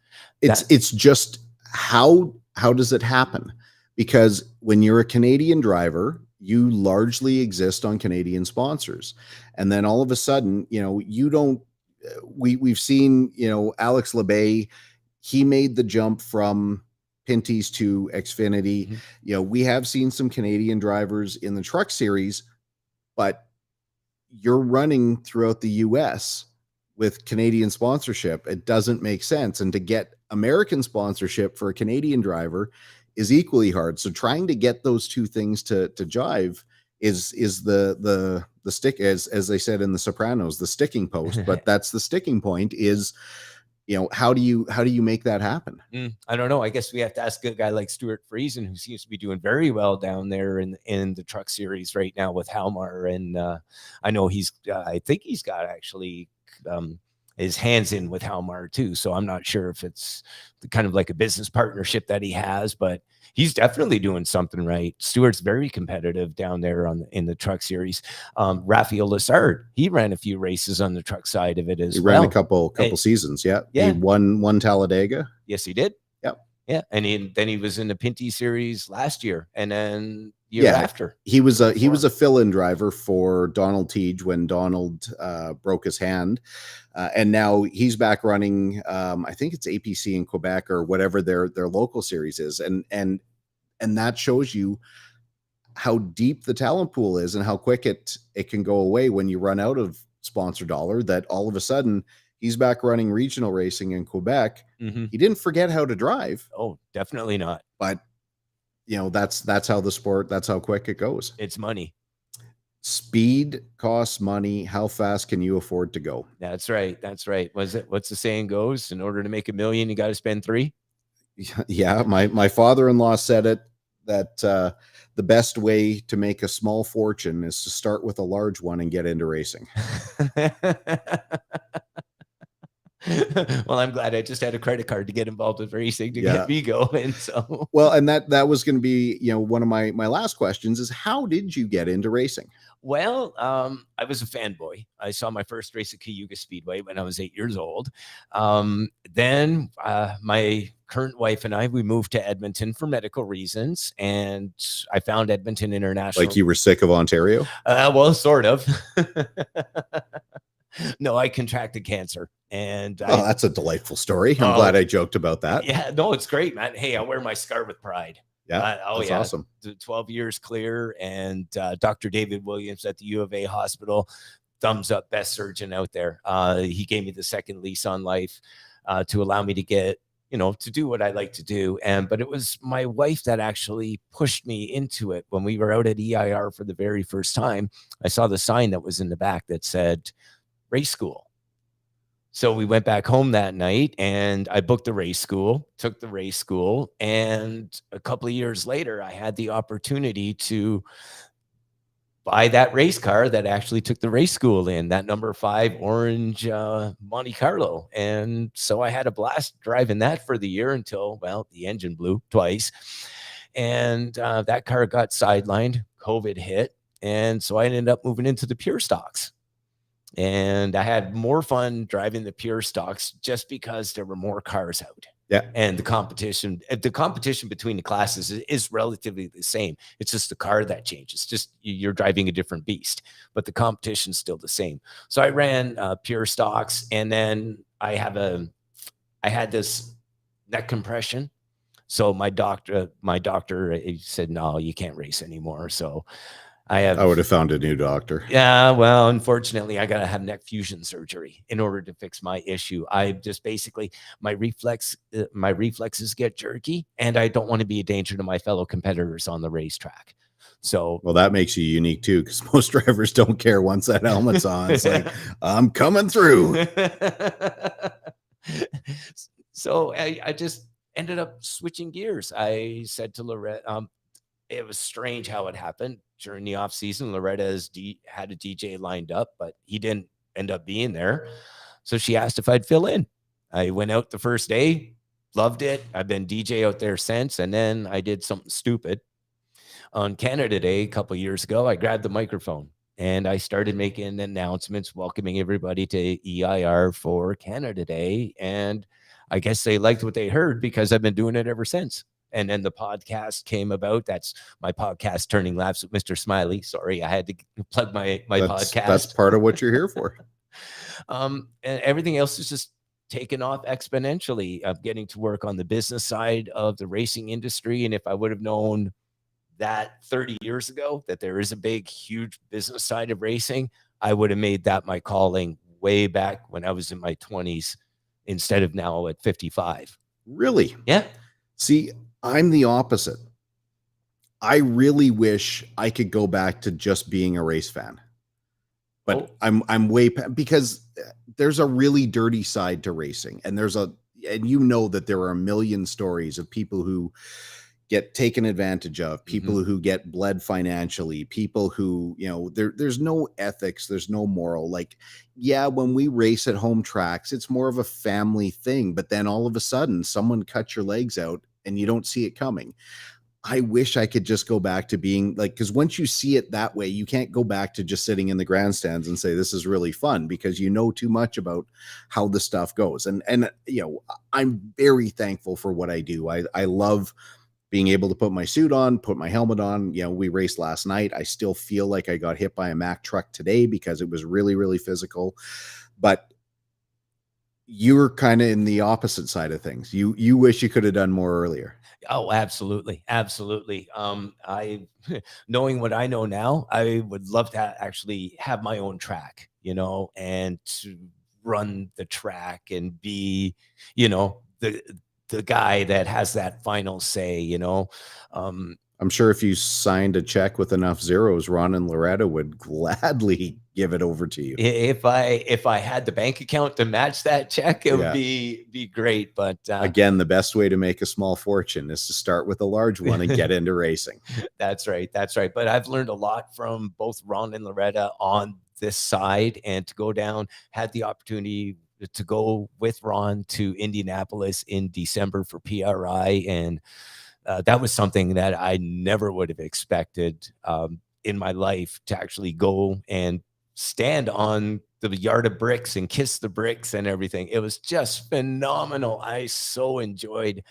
It's just how does it happen? Because when you're a Canadian driver, you largely exist on Canadian sponsors. And then all of a sudden, you don't, we've seen, Alex Labay, he made the jump from Pinty's to Xfinity. We have seen some Canadian drivers in the truck series, but you're running throughout the US with Canadian sponsorship. It doesn't make sense. And to get American sponsorship for a Canadian driver is equally hard. So trying to get those two things to jive is the stick, as they said in The Sopranos, the sticking post. But that's the sticking point is, how do you make that happen? I don't know. I guess we have to ask a guy like Stuart Friesen, who seems to be doing very well down there in the truck series right now with Halmar. And I know I think he's got actually his hands in with Halmar too. So I'm not sure if it's kind of like a business partnership that he has, but he's definitely doing something right. Stewart's very competitive down there in the truck series. Raphael Lessard, he ran a few races on the truck side of it as well. He ran a couple seasons. Yeah. He won Talladega. Yes, he did. Yep. Yeah. And then he was in the Pinty series last year. And then year after. He was a fill-in driver for Donald Teague when Donald broke his hand. And now he's back running. I think it's APC in Quebec or whatever their local series is. And that shows you how deep the talent pool is and how quick it can go away when you run out of sponsor dollar, that all of a sudden he's back running regional racing in Quebec. He didn't forget how to drive. Oh, definitely not. But that's how the sport, that's how quick it goes. It's money. Speed costs money. How fast can you afford to go? That's right. What's the saying goes? In order to make $1 million, you got to spend $3 million. Yeah. My father-in-law said it that the best way to make a small fortune is to start with a large one and get into racing. Well, I'm glad I just had a credit card to get involved with racing to Yeah. get me going. So, Well, and that was going to be, one of my last questions is how did you get into racing? well, I was a fanboy. I saw my first race at Cayuga Speedway when I was 8 years old. Then my current wife and I, we moved to Edmonton for medical reasons, and I found Edmonton International. Like you were sick of Ontario? Well, sort of. No, I contracted cancer, and Oh, that's a delightful story. I'm glad I joked about that. Yeah, no, it's great, man. Hey, I wear my scar with pride. Yeah, that's awesome. 12 years clear, and Dr. David Williams at the U of A hospital, thumbs up, best surgeon out there. He gave me the second lease on life to allow me to get, to do what I like to do. But it was my wife that actually pushed me into it. When we were out at EIR for the very first time, I saw the sign that was in the back that said race school. So we went back home that night and I booked the race school, took the race school. And a couple of years later, I had the opportunity to buy that race car that actually took the race school in, that number 5 orange Monte Carlo. And so I had a blast driving that for the year until, well, the engine blew twice. And that car got sidelined, COVID hit. And so I ended up moving into the pure stocks. And I had more fun driving the pure stocks just because there were more cars out. Yeah. And the competition between the classes is relatively the same. It's just the car that changes. Just you're driving a different beast, but the competition's still the same. So I ran pure stocks, and then I had this neck compression. So my doctor he said, no, you can't race anymore. So I would have found a new doctor. Yeah, well, unfortunately, I got to have neck fusion surgery in order to fix my issue. I just basically my reflexes get jerky, and I don't want to be a danger to my fellow competitors on the racetrack. So, well, that makes you unique too, because most drivers don't care once that helmet's on. It's like, I'm coming through. So I just ended up switching gears. I said to Lorette, it was strange how it happened during the off season. Loretta had a DJ lined up, but he didn't end up being there. So she asked if I'd fill in. I went out the first day, loved it. I've been DJ out there since. And then I did something stupid on Canada Day a couple of years ago. I grabbed the microphone and I started making announcements, welcoming everybody to EIR for Canada Day. And I guess they liked what they heard because I've been doing it ever since. And then the podcast came about. That's my podcast, Turning Laps with Mr. Smiley. Sorry, I had to plug my podcast. That's part of what you're here for. And everything else is just taken off exponentially. I'm getting to work on the business side of the racing industry. And if I would have known that 30 years ago, that there is a big, huge business side of racing, I would have made that my calling way back when I was in my 20s instead of now at 55. Really? Yeah. See, I'm the opposite. I really wish I could go back to just being a race fan. But I'm way because there's a really dirty side to racing, and that there are a million stories of people who get taken advantage of, people who get bled financially, people who, there's no ethics, there's no moral. Like, yeah, when we race at home tracks, it's more of a family thing, but then all of a sudden someone cuts your legs out and you don't see it coming. I wish I could just go back to being like, because once you see it that way, you can't go back to just sitting in the grandstands and say, this is really fun, because you know too much about how the stuff goes. And I'm very thankful for what I do. I love being able to put my suit on, put my helmet on. We raced last night. I still feel like I got hit by a Mack truck today because it was really, really physical. But you're kind of in the opposite side of things. You wish you could have done more earlier. Oh, absolutely. Absolutely. I, knowing what I know now, I would love to actually have my own track, and to run the track and be, the guy that has that final say, I'm sure if you signed a check with enough zeros, Ron and Loretta would gladly give it over to you. If I had the bank account to match that check, it would Yeah. be great. But Again, the best way to make a small fortune is to start with a large one and get into racing. That's right. That's right. But I've learned a lot from both Ron and Loretta on this side, and to go down, had the opportunity to go with Ron to Indianapolis in December for PRI. And that was something that I never would have expected in my life, to actually go and stand on the yard of bricks and kiss the bricks and everything. It was just phenomenal. I so enjoyed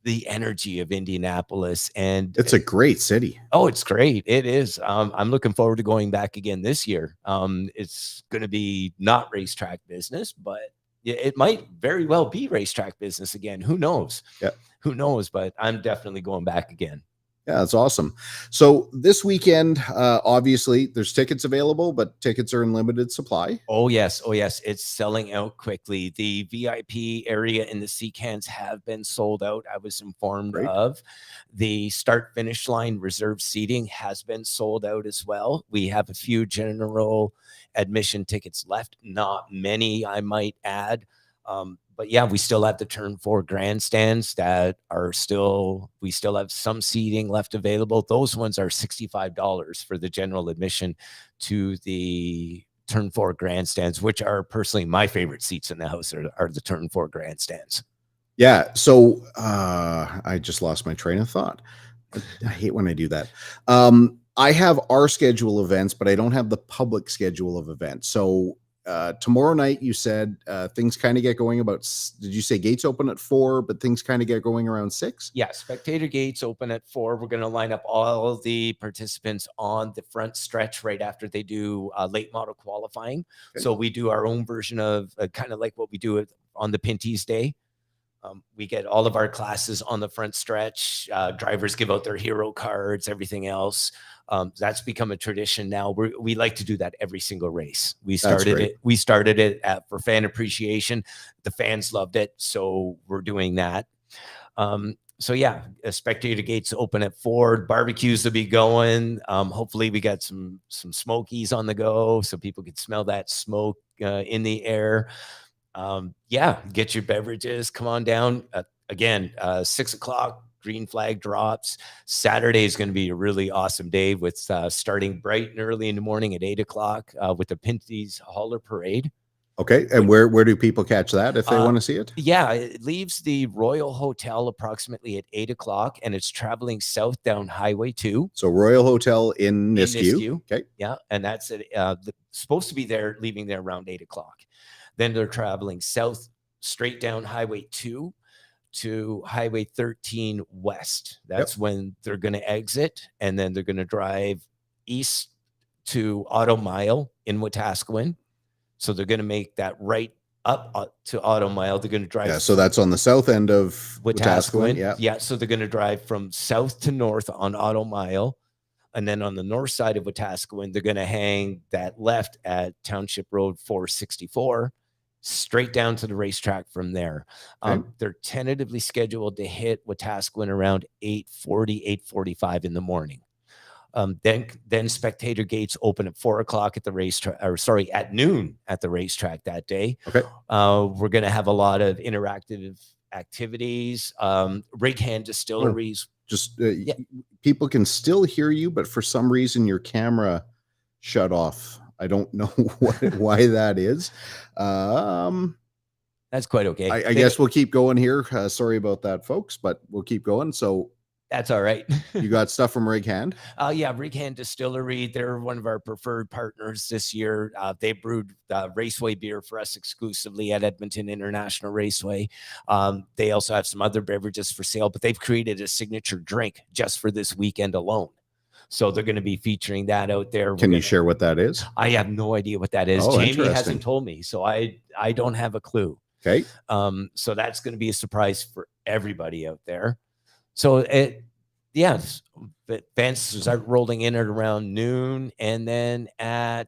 the energy of Indianapolis. And It's a great city. oh, it's great. It is. I'm looking forward to going back again this year. It's going to be not racetrack business, but it might very well be racetrack business again. Who knows? Yeah. Who knows? But I'm definitely going back again. Yeah, that's awesome. So this weekend, obviously, there's tickets available, but tickets are in limited supply. Oh yes, oh yes, it's selling out quickly. The VIP area in the sea cans have been sold out. I was informed Great. of. The start finish line reserve seating has been sold out as well. We have a few general admission tickets left, not many, I might add. But yeah, we still have the turn 4 grandstands that are still, we still have some seating left available. Those ones are $65 for the general admission to the turn 4 grandstands, which are personally my favorite seats in the house, are the turn 4 grandstands. Yeah. So I just lost my train of thought. I hate when I do that. I have our schedule of events, but I don't have the public schedule of events. So tomorrow night, you said things kind of get going about, did you say gates open at 4, but things kind of get going around 6? Yeah, spectator gates open at 4. We're going to line up all the participants on the front stretch right after they do late model qualifying. Okay. So we do our own version of kind of like what we do on the Pinty's Day. We get all of our classes on the front stretch. Drivers give out their hero cards, everything else. That's become a tradition now. We like to do that every single race. We started it. We started it for fan appreciation. The fans loved it, so we're doing that. So yeah, spectator gates open at 4. Barbecues will be going. Hopefully, we got some smokies on the go, so people can smell that smoke in the air. Yeah, get your beverages, come on down. Again, 6 o'clock, green flag drops. Saturday is going to be a really awesome day with starting bright and early in the morning at 8 o'clock with the Pinty's Hauler Parade. Okay. And where do people catch that if they want to see it? Yeah, it leaves the Royal Hotel approximately at 8 o'clock, and it's traveling south down Highway 2. So Royal Hotel in Nisku. Okay. Yeah, and that's it. Supposed to be there, leaving there around 8 o'clock. Then they're traveling south straight down Highway 2 to Highway 13 west. That's when they're going to exit, and then they're going to drive east to Auto Mile in Wetaskiwin. So they're going to make that right up to Auto Mile. They're going to drive. Yeah, so that's on the south end of Wetaskiwin. Yeah, so they're going to drive from south to north on Auto Mile. And then on the north side of Wetaskiwin, they're going to hang that left at Township Road 464, straight down to the racetrack from there. Okay. They're tentatively scheduled to hit Wetaskiwin around 8:40, 8:45 in the morning. Then spectator gates open at 4 o'clock at the racetrack, or sorry, at noon at the racetrack that day. Okay. We're going to have a lot of interactive activities, rig hand distilleries. Just people can still hear you, but for some reason your camera shut off. I don't know why that is. That's quite okay. I guess we'll keep going here. Sorry about that, folks, but we'll keep going. So that's all right. You got stuff from Rig Hand? Yeah, Rig Hand Distillery. They're one of our preferred partners this year. They brewed Raceway beer for us exclusively at Edmonton International Raceway. They also have some other beverages for sale, but they've created a signature drink just for this weekend alone. So they're going to be featuring that out there. Can you share what that is? I have no idea what that is. Jamie hasn't told me, so I don't have a clue. Okay. So that's going to be a surprise for everybody out there. So yeah, the events start rolling in at around noon, and then at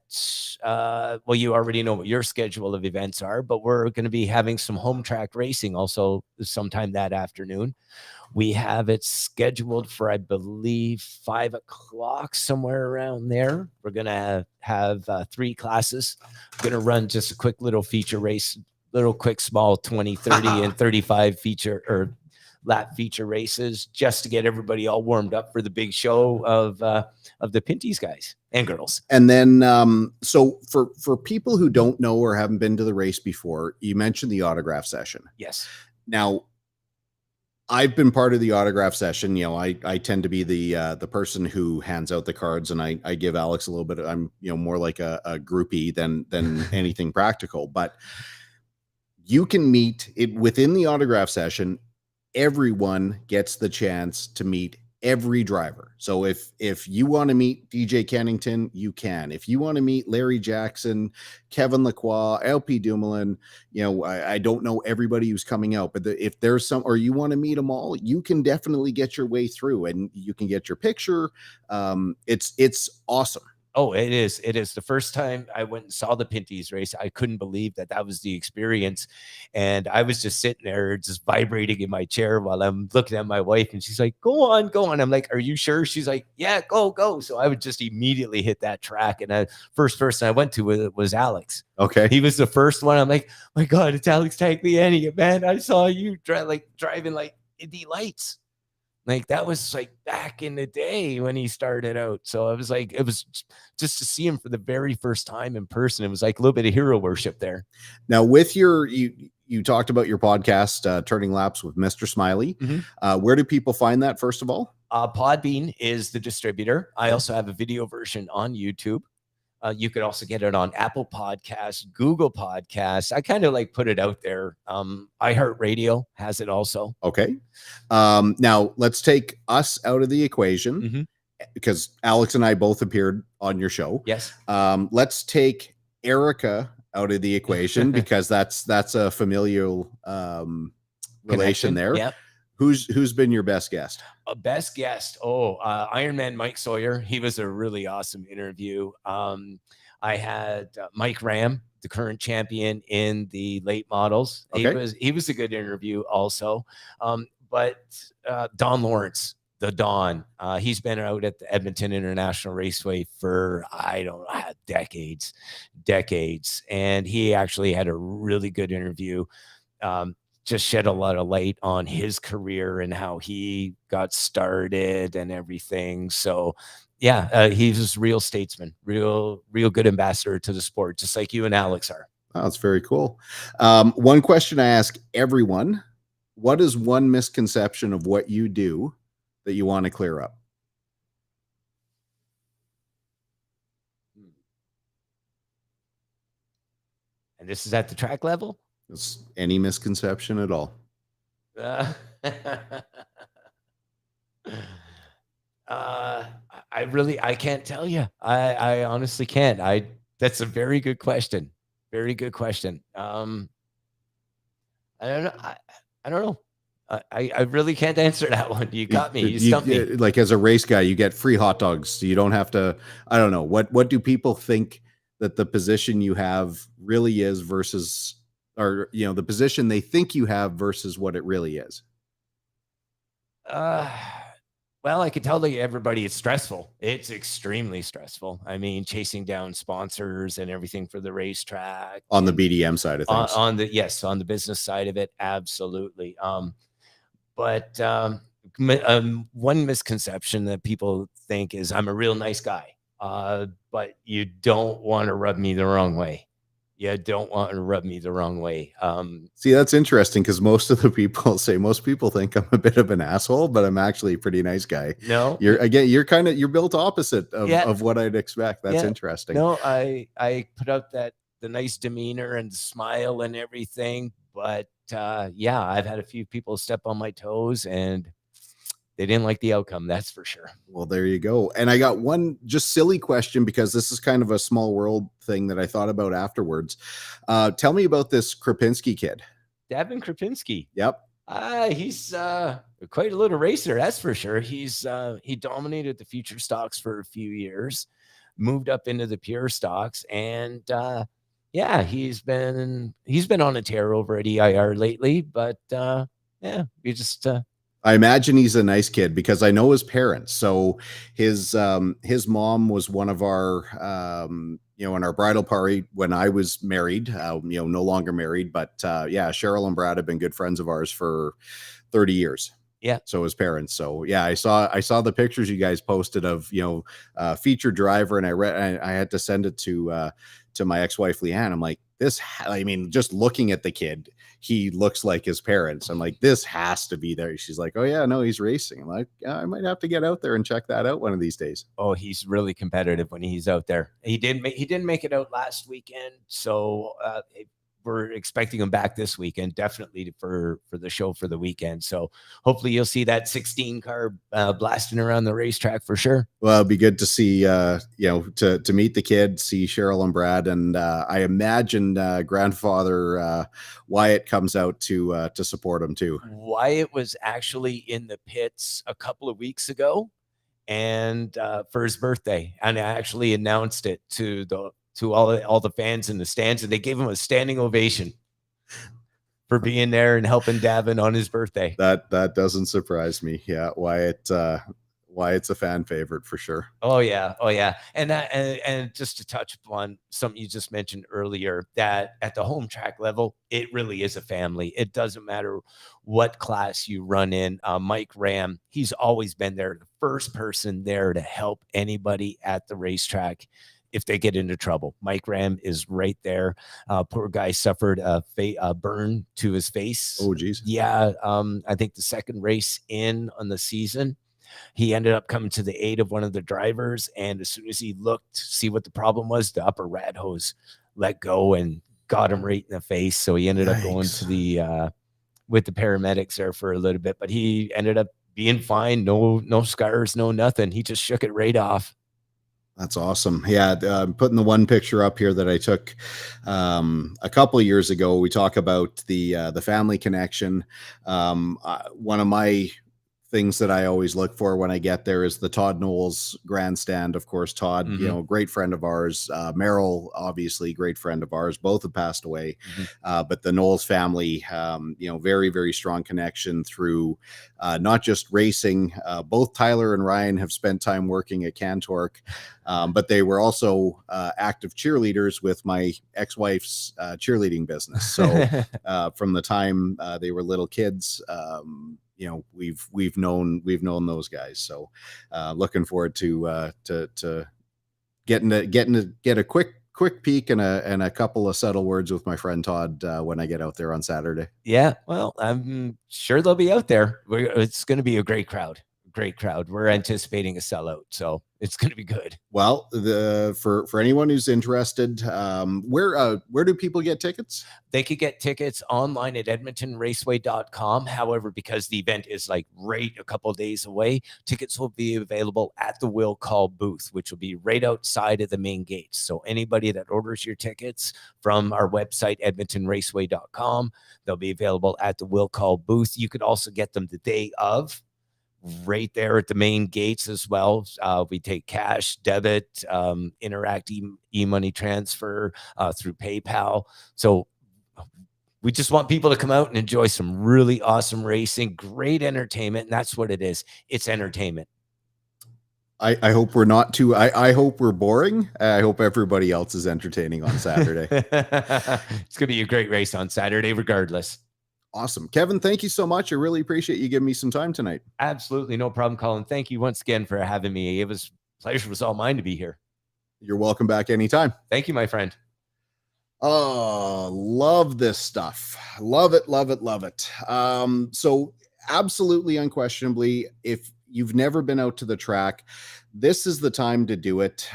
well, you already know what your schedule of events are, but we're going to be having some home track racing also sometime that afternoon. We have it scheduled for, I believe, 5 o'clock, somewhere around there. We're going to have 3 classes. We're going to run just a quick little feature race, little quick small 20, 30, and 35 feature or lap feature races, just to get everybody all warmed up for the big show of the Pinty's guys and girls. And then, so for people who don't know or haven't been to the race before, you mentioned the autograph session. Yes. Now, I've been part of the autograph session. You know, I tend to be the person who hands out the cards, and I give Alex a little bit. I'm more like a groupie than anything practical. But you can meet it within the autograph session. Everyone gets the chance to meet every driver. So if you want to meet DJ Kennington, you can. If you want to meet Larry Jackson, Kevin Lacroix, LP Dumoulin, I don't know everybody who's coming out, but if there's some, or you want to meet them all, you can definitely get your way through, and you can get your picture. It's awesome. Oh, it is. It is. The first time I went and saw the Pinty's race, I couldn't believe that was the experience. And I was just sitting there, just vibrating in my chair while I'm looking at my wife. And she's like, go on, go on. I'm like, are you sure? She's like, yeah, go, go. So I would just immediately hit that track. And the first person I went to was Alex. Okay. He was the first one. I'm like, my God, it's Alex Tagliani. Man, I saw you driving like Indy Lights. Like that was like back in the day when he started out. So it was just to see him for the very first time in person. It was like a little bit of hero worship there. Now with you talked about your podcast, Turning Laps with Mr. Smiley. Mm-hmm. Where do people find that, first of all? Podbean is the distributor. I also have a video version on YouTube. You could also get it on Apple Podcasts, Google Podcasts. I kind of put it out there. iHeartRadio has it also. Okay. Now let's take us out of the equation, mm-hmm. because Alex and I both appeared on your show. Yes. Let's take Erica out of the equation because that's a familial relation there. Yeah. Who's been your best guest? Best guest. Ironman Mike Sawyer. He was a really awesome interview. I had Mike Ram, the current champion in the late models. Okay. He was a good interview also. But Don Lawrence, the Don, he's been out at the Edmonton International Raceway for, I don't know, decades. And he actually had a really good interview. Just shed a lot of light on his career and how he got started and everything. So yeah, he's a real statesman, real good ambassador to the sport, just like you and Alex are. Oh, that's very cool. One question I ask everyone: what is one misconception of what you do that you want to clear up? And this is at the track level? Is any misconception at all? I can't tell you. I honestly can't. That's a very good question. Very good question. I don't know. I don't know. I really can't answer that one. You got me. You stumped me. Like as a race guy, you get free hot dogs. So you don't have to, I don't know. What do people think that the position you have really is versus, or, the position they think you have versus what it really is? Well, I can tell everybody it's stressful. It's extremely stressful. I mean, chasing down sponsors and everything for the racetrack. On the BDM side of things. On the business side of it, absolutely. But one misconception that people think is I'm a real nice guy, but you don't want to rub me the wrong way. You don't want to rub me the wrong way. See, that's interesting because most people think I'm a bit of an asshole, but I'm actually a pretty nice guy. No, you're built opposite of what I'd expect. That's interesting. No, I put out the nice demeanor and smile and everything, but I've had a few people step on my toes and they didn't like the outcome. That's for sure. Well, there you go. And I got one just silly question because this is kind of a small world thing that I thought about afterwards. Tell me about this Krapinski kid. Davin Krapinski. Yep. He's quite a little racer, that's for sure. He dominated the future stocks for a few years, moved up into the pure stocks, and yeah, he's been on a tear over at EIR lately. But yeah, we just I imagine he's a nice kid because I know his parents. So his mom was one of our in our bridal party when I was married. No longer married, but yeah, Cheryl and Brad have been good friends of ours for 30 years. yeah. So his parents. So yeah, I saw the pictures you guys posted of featured driver, and I had to send it to my ex-wife Leanne. I'm like, I mean, just looking at the kid, he looks like his parents. I'm like, this has to be there. She's like, oh yeah, no, he's racing. I'm like, I might have to get out there and check that out one of these days. Oh, he's really competitive when he's out there. He didn't make it out last weekend, so we're expecting him back this weekend, definitely for the show for the weekend. So hopefully you'll see that 16 car blasting around the racetrack for sure. Well, it'd be good to see, to meet the kid, see Cheryl and Brad, and I imagine grandfather Wyatt comes out to support him too. Wyatt was actually in the pits a couple of weeks ago, and for his birthday, and I actually announced it to all the fans in the stands, and they gave him a standing ovation for being there and helping Davin on his birthday. That doesn't surprise me. Yeah, Wyatt's a fan favorite for sure. Oh yeah, and just to touch upon something you just mentioned earlier, that at the home track level, it really is a family. It doesn't matter what class you run in. Mike Ram, he's always been there, the first person there to help anybody at the racetrack if they get into trouble. Mike Ram is right there. Poor guy suffered a burn to his face. Oh geez. Yeah, I think the second race in on the season, he ended up coming to the aid of one of the drivers, and as soon as he looked to see what the problem was, the upper rad hose let go and got him right in the face. So he ended up going to the with the paramedics there for a little bit, but he ended up being fine. No scars, no nothing. He just shook it right off. That's awesome. Yeah, I'm putting the one picture up here that I took a couple of years ago. We talk about the family connection. One of my things that I always look for when I get there is the Todd Knowles grandstand. Of course, Todd, great friend of ours. Merrill, obviously, great friend of ours. Both have passed away. But the Knowles family, very, very strong connection through not just racing. Both Tyler and Ryan have spent time working at Cantork, but they were also active cheerleaders with my ex-wife's cheerleading business. So from the time they were little kids, we've known those guys. So looking forward to getting to get a quick peek and a couple of subtle words with my friend Todd when I get out there on Saturday. Yeah, well, I'm sure they'll be out there. It's going to be a great crowd. We're anticipating a sellout, so it's going to be good. Well, for anyone who's interested, where do people get tickets? They could get tickets online at edmontonraceway.com. However, because the event is like right a couple of days away, tickets will be available at the Will Call booth, which will be right outside of the main gates. So anybody that orders your tickets from our website, edmontonraceway.com, they'll be available at the Will Call booth. You could also get them the day of, right there at the main gates as well. We take cash, debit, Interact e-money transfer through PayPal. So we just want people to come out and enjoy some really awesome racing, great entertainment. And that's what it is. It's entertainment. I hope we're not too, I hope we're boring. I hope everybody else is entertaining on Saturday. It's going to be a great race on Saturday, regardless. Awesome. Kevin, thank you so much. I really appreciate you giving me some time tonight. Absolutely. No problem, Colin. Thank you once again for having me. Pleasure was all mine to be here. You're welcome back anytime. Thank you, my friend. Oh, love this stuff. Love it, love it, love it. So absolutely, unquestionably, if you've never been out to the track, this is the time to do it.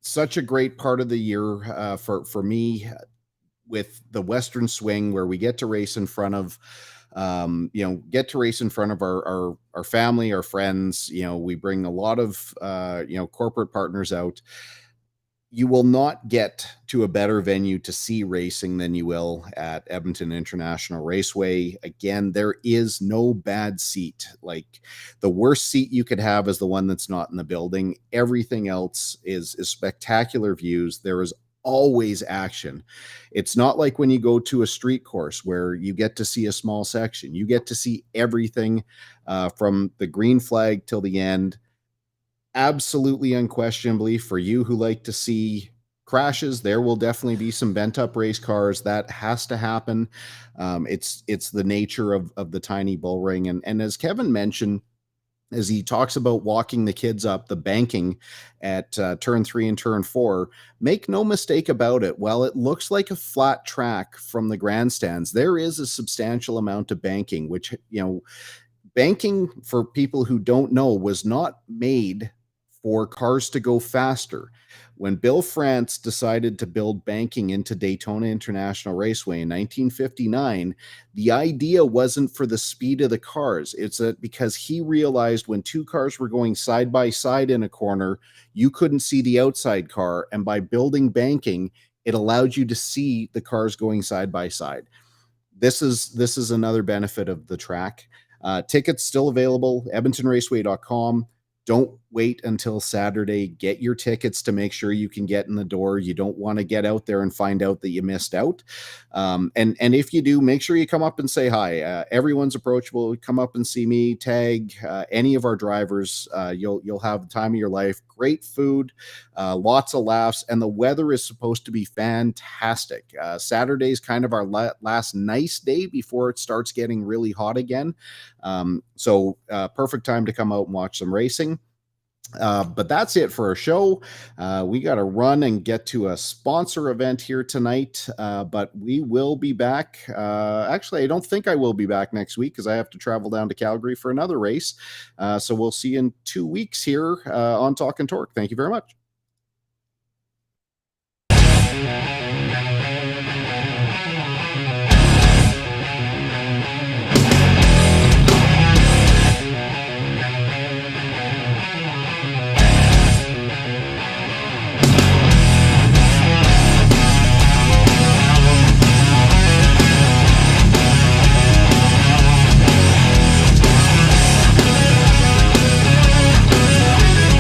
Such a great part of the year for me, with the Western Swing, where we get to race in front of our family, our friends. We bring a lot of corporate partners out. You will not get to a better venue to see racing than you will at Edmonton International Raceway. Again, there is no bad seat. Like, the worst seat you could have is the one that's not in the building. Everything else is spectacular views. There is always action. It's not like when you go to a street course where you get to see a small section. You get to see everything from the green flag till the end. Absolutely, unquestionably, for you who like to see crashes, there will definitely be some bent up race cars. That has to happen. It's the nature of the tiny bull ring. And as Kevin mentioned, as he talks about walking the kids up the banking at turn 3 and turn 4, make no mistake about it. While it looks like a flat track from the grandstands, there is a substantial amount of banking, which, banking, for people who don't know, was not made for cars to go faster. When Bill France decided to build banking into Daytona International Raceway in 1959, the idea wasn't for the speed of the cars. It's that because he realized when two cars were going side by side in a corner, you couldn't see the outside car. And by building banking, it allowed you to see the cars going side by side. This is another benefit of the track. Tickets still available, edmontonraceway.com. Don't wait until Saturday. Get your tickets to make sure you can get in the door. You don't want to get out there and find out that you missed out. And if you do, make sure you come up and say hi. Everyone's approachable. Come up and see me. Tag any of our drivers. You'll have the time of your life. Great food, lots of laughs, and the weather is supposed to be fantastic. Saturday's kind of our last nice day before it starts getting really hot again. So perfect time to come out and watch some racing. But that's it for our show. We got to run and get to a sponsor event here tonight, but we will be back. Actually, I don't think I will be back next week because I have to travel down to Calgary for another race. So we'll see you in 2 weeks here on Talk and Torque. Thank you very much.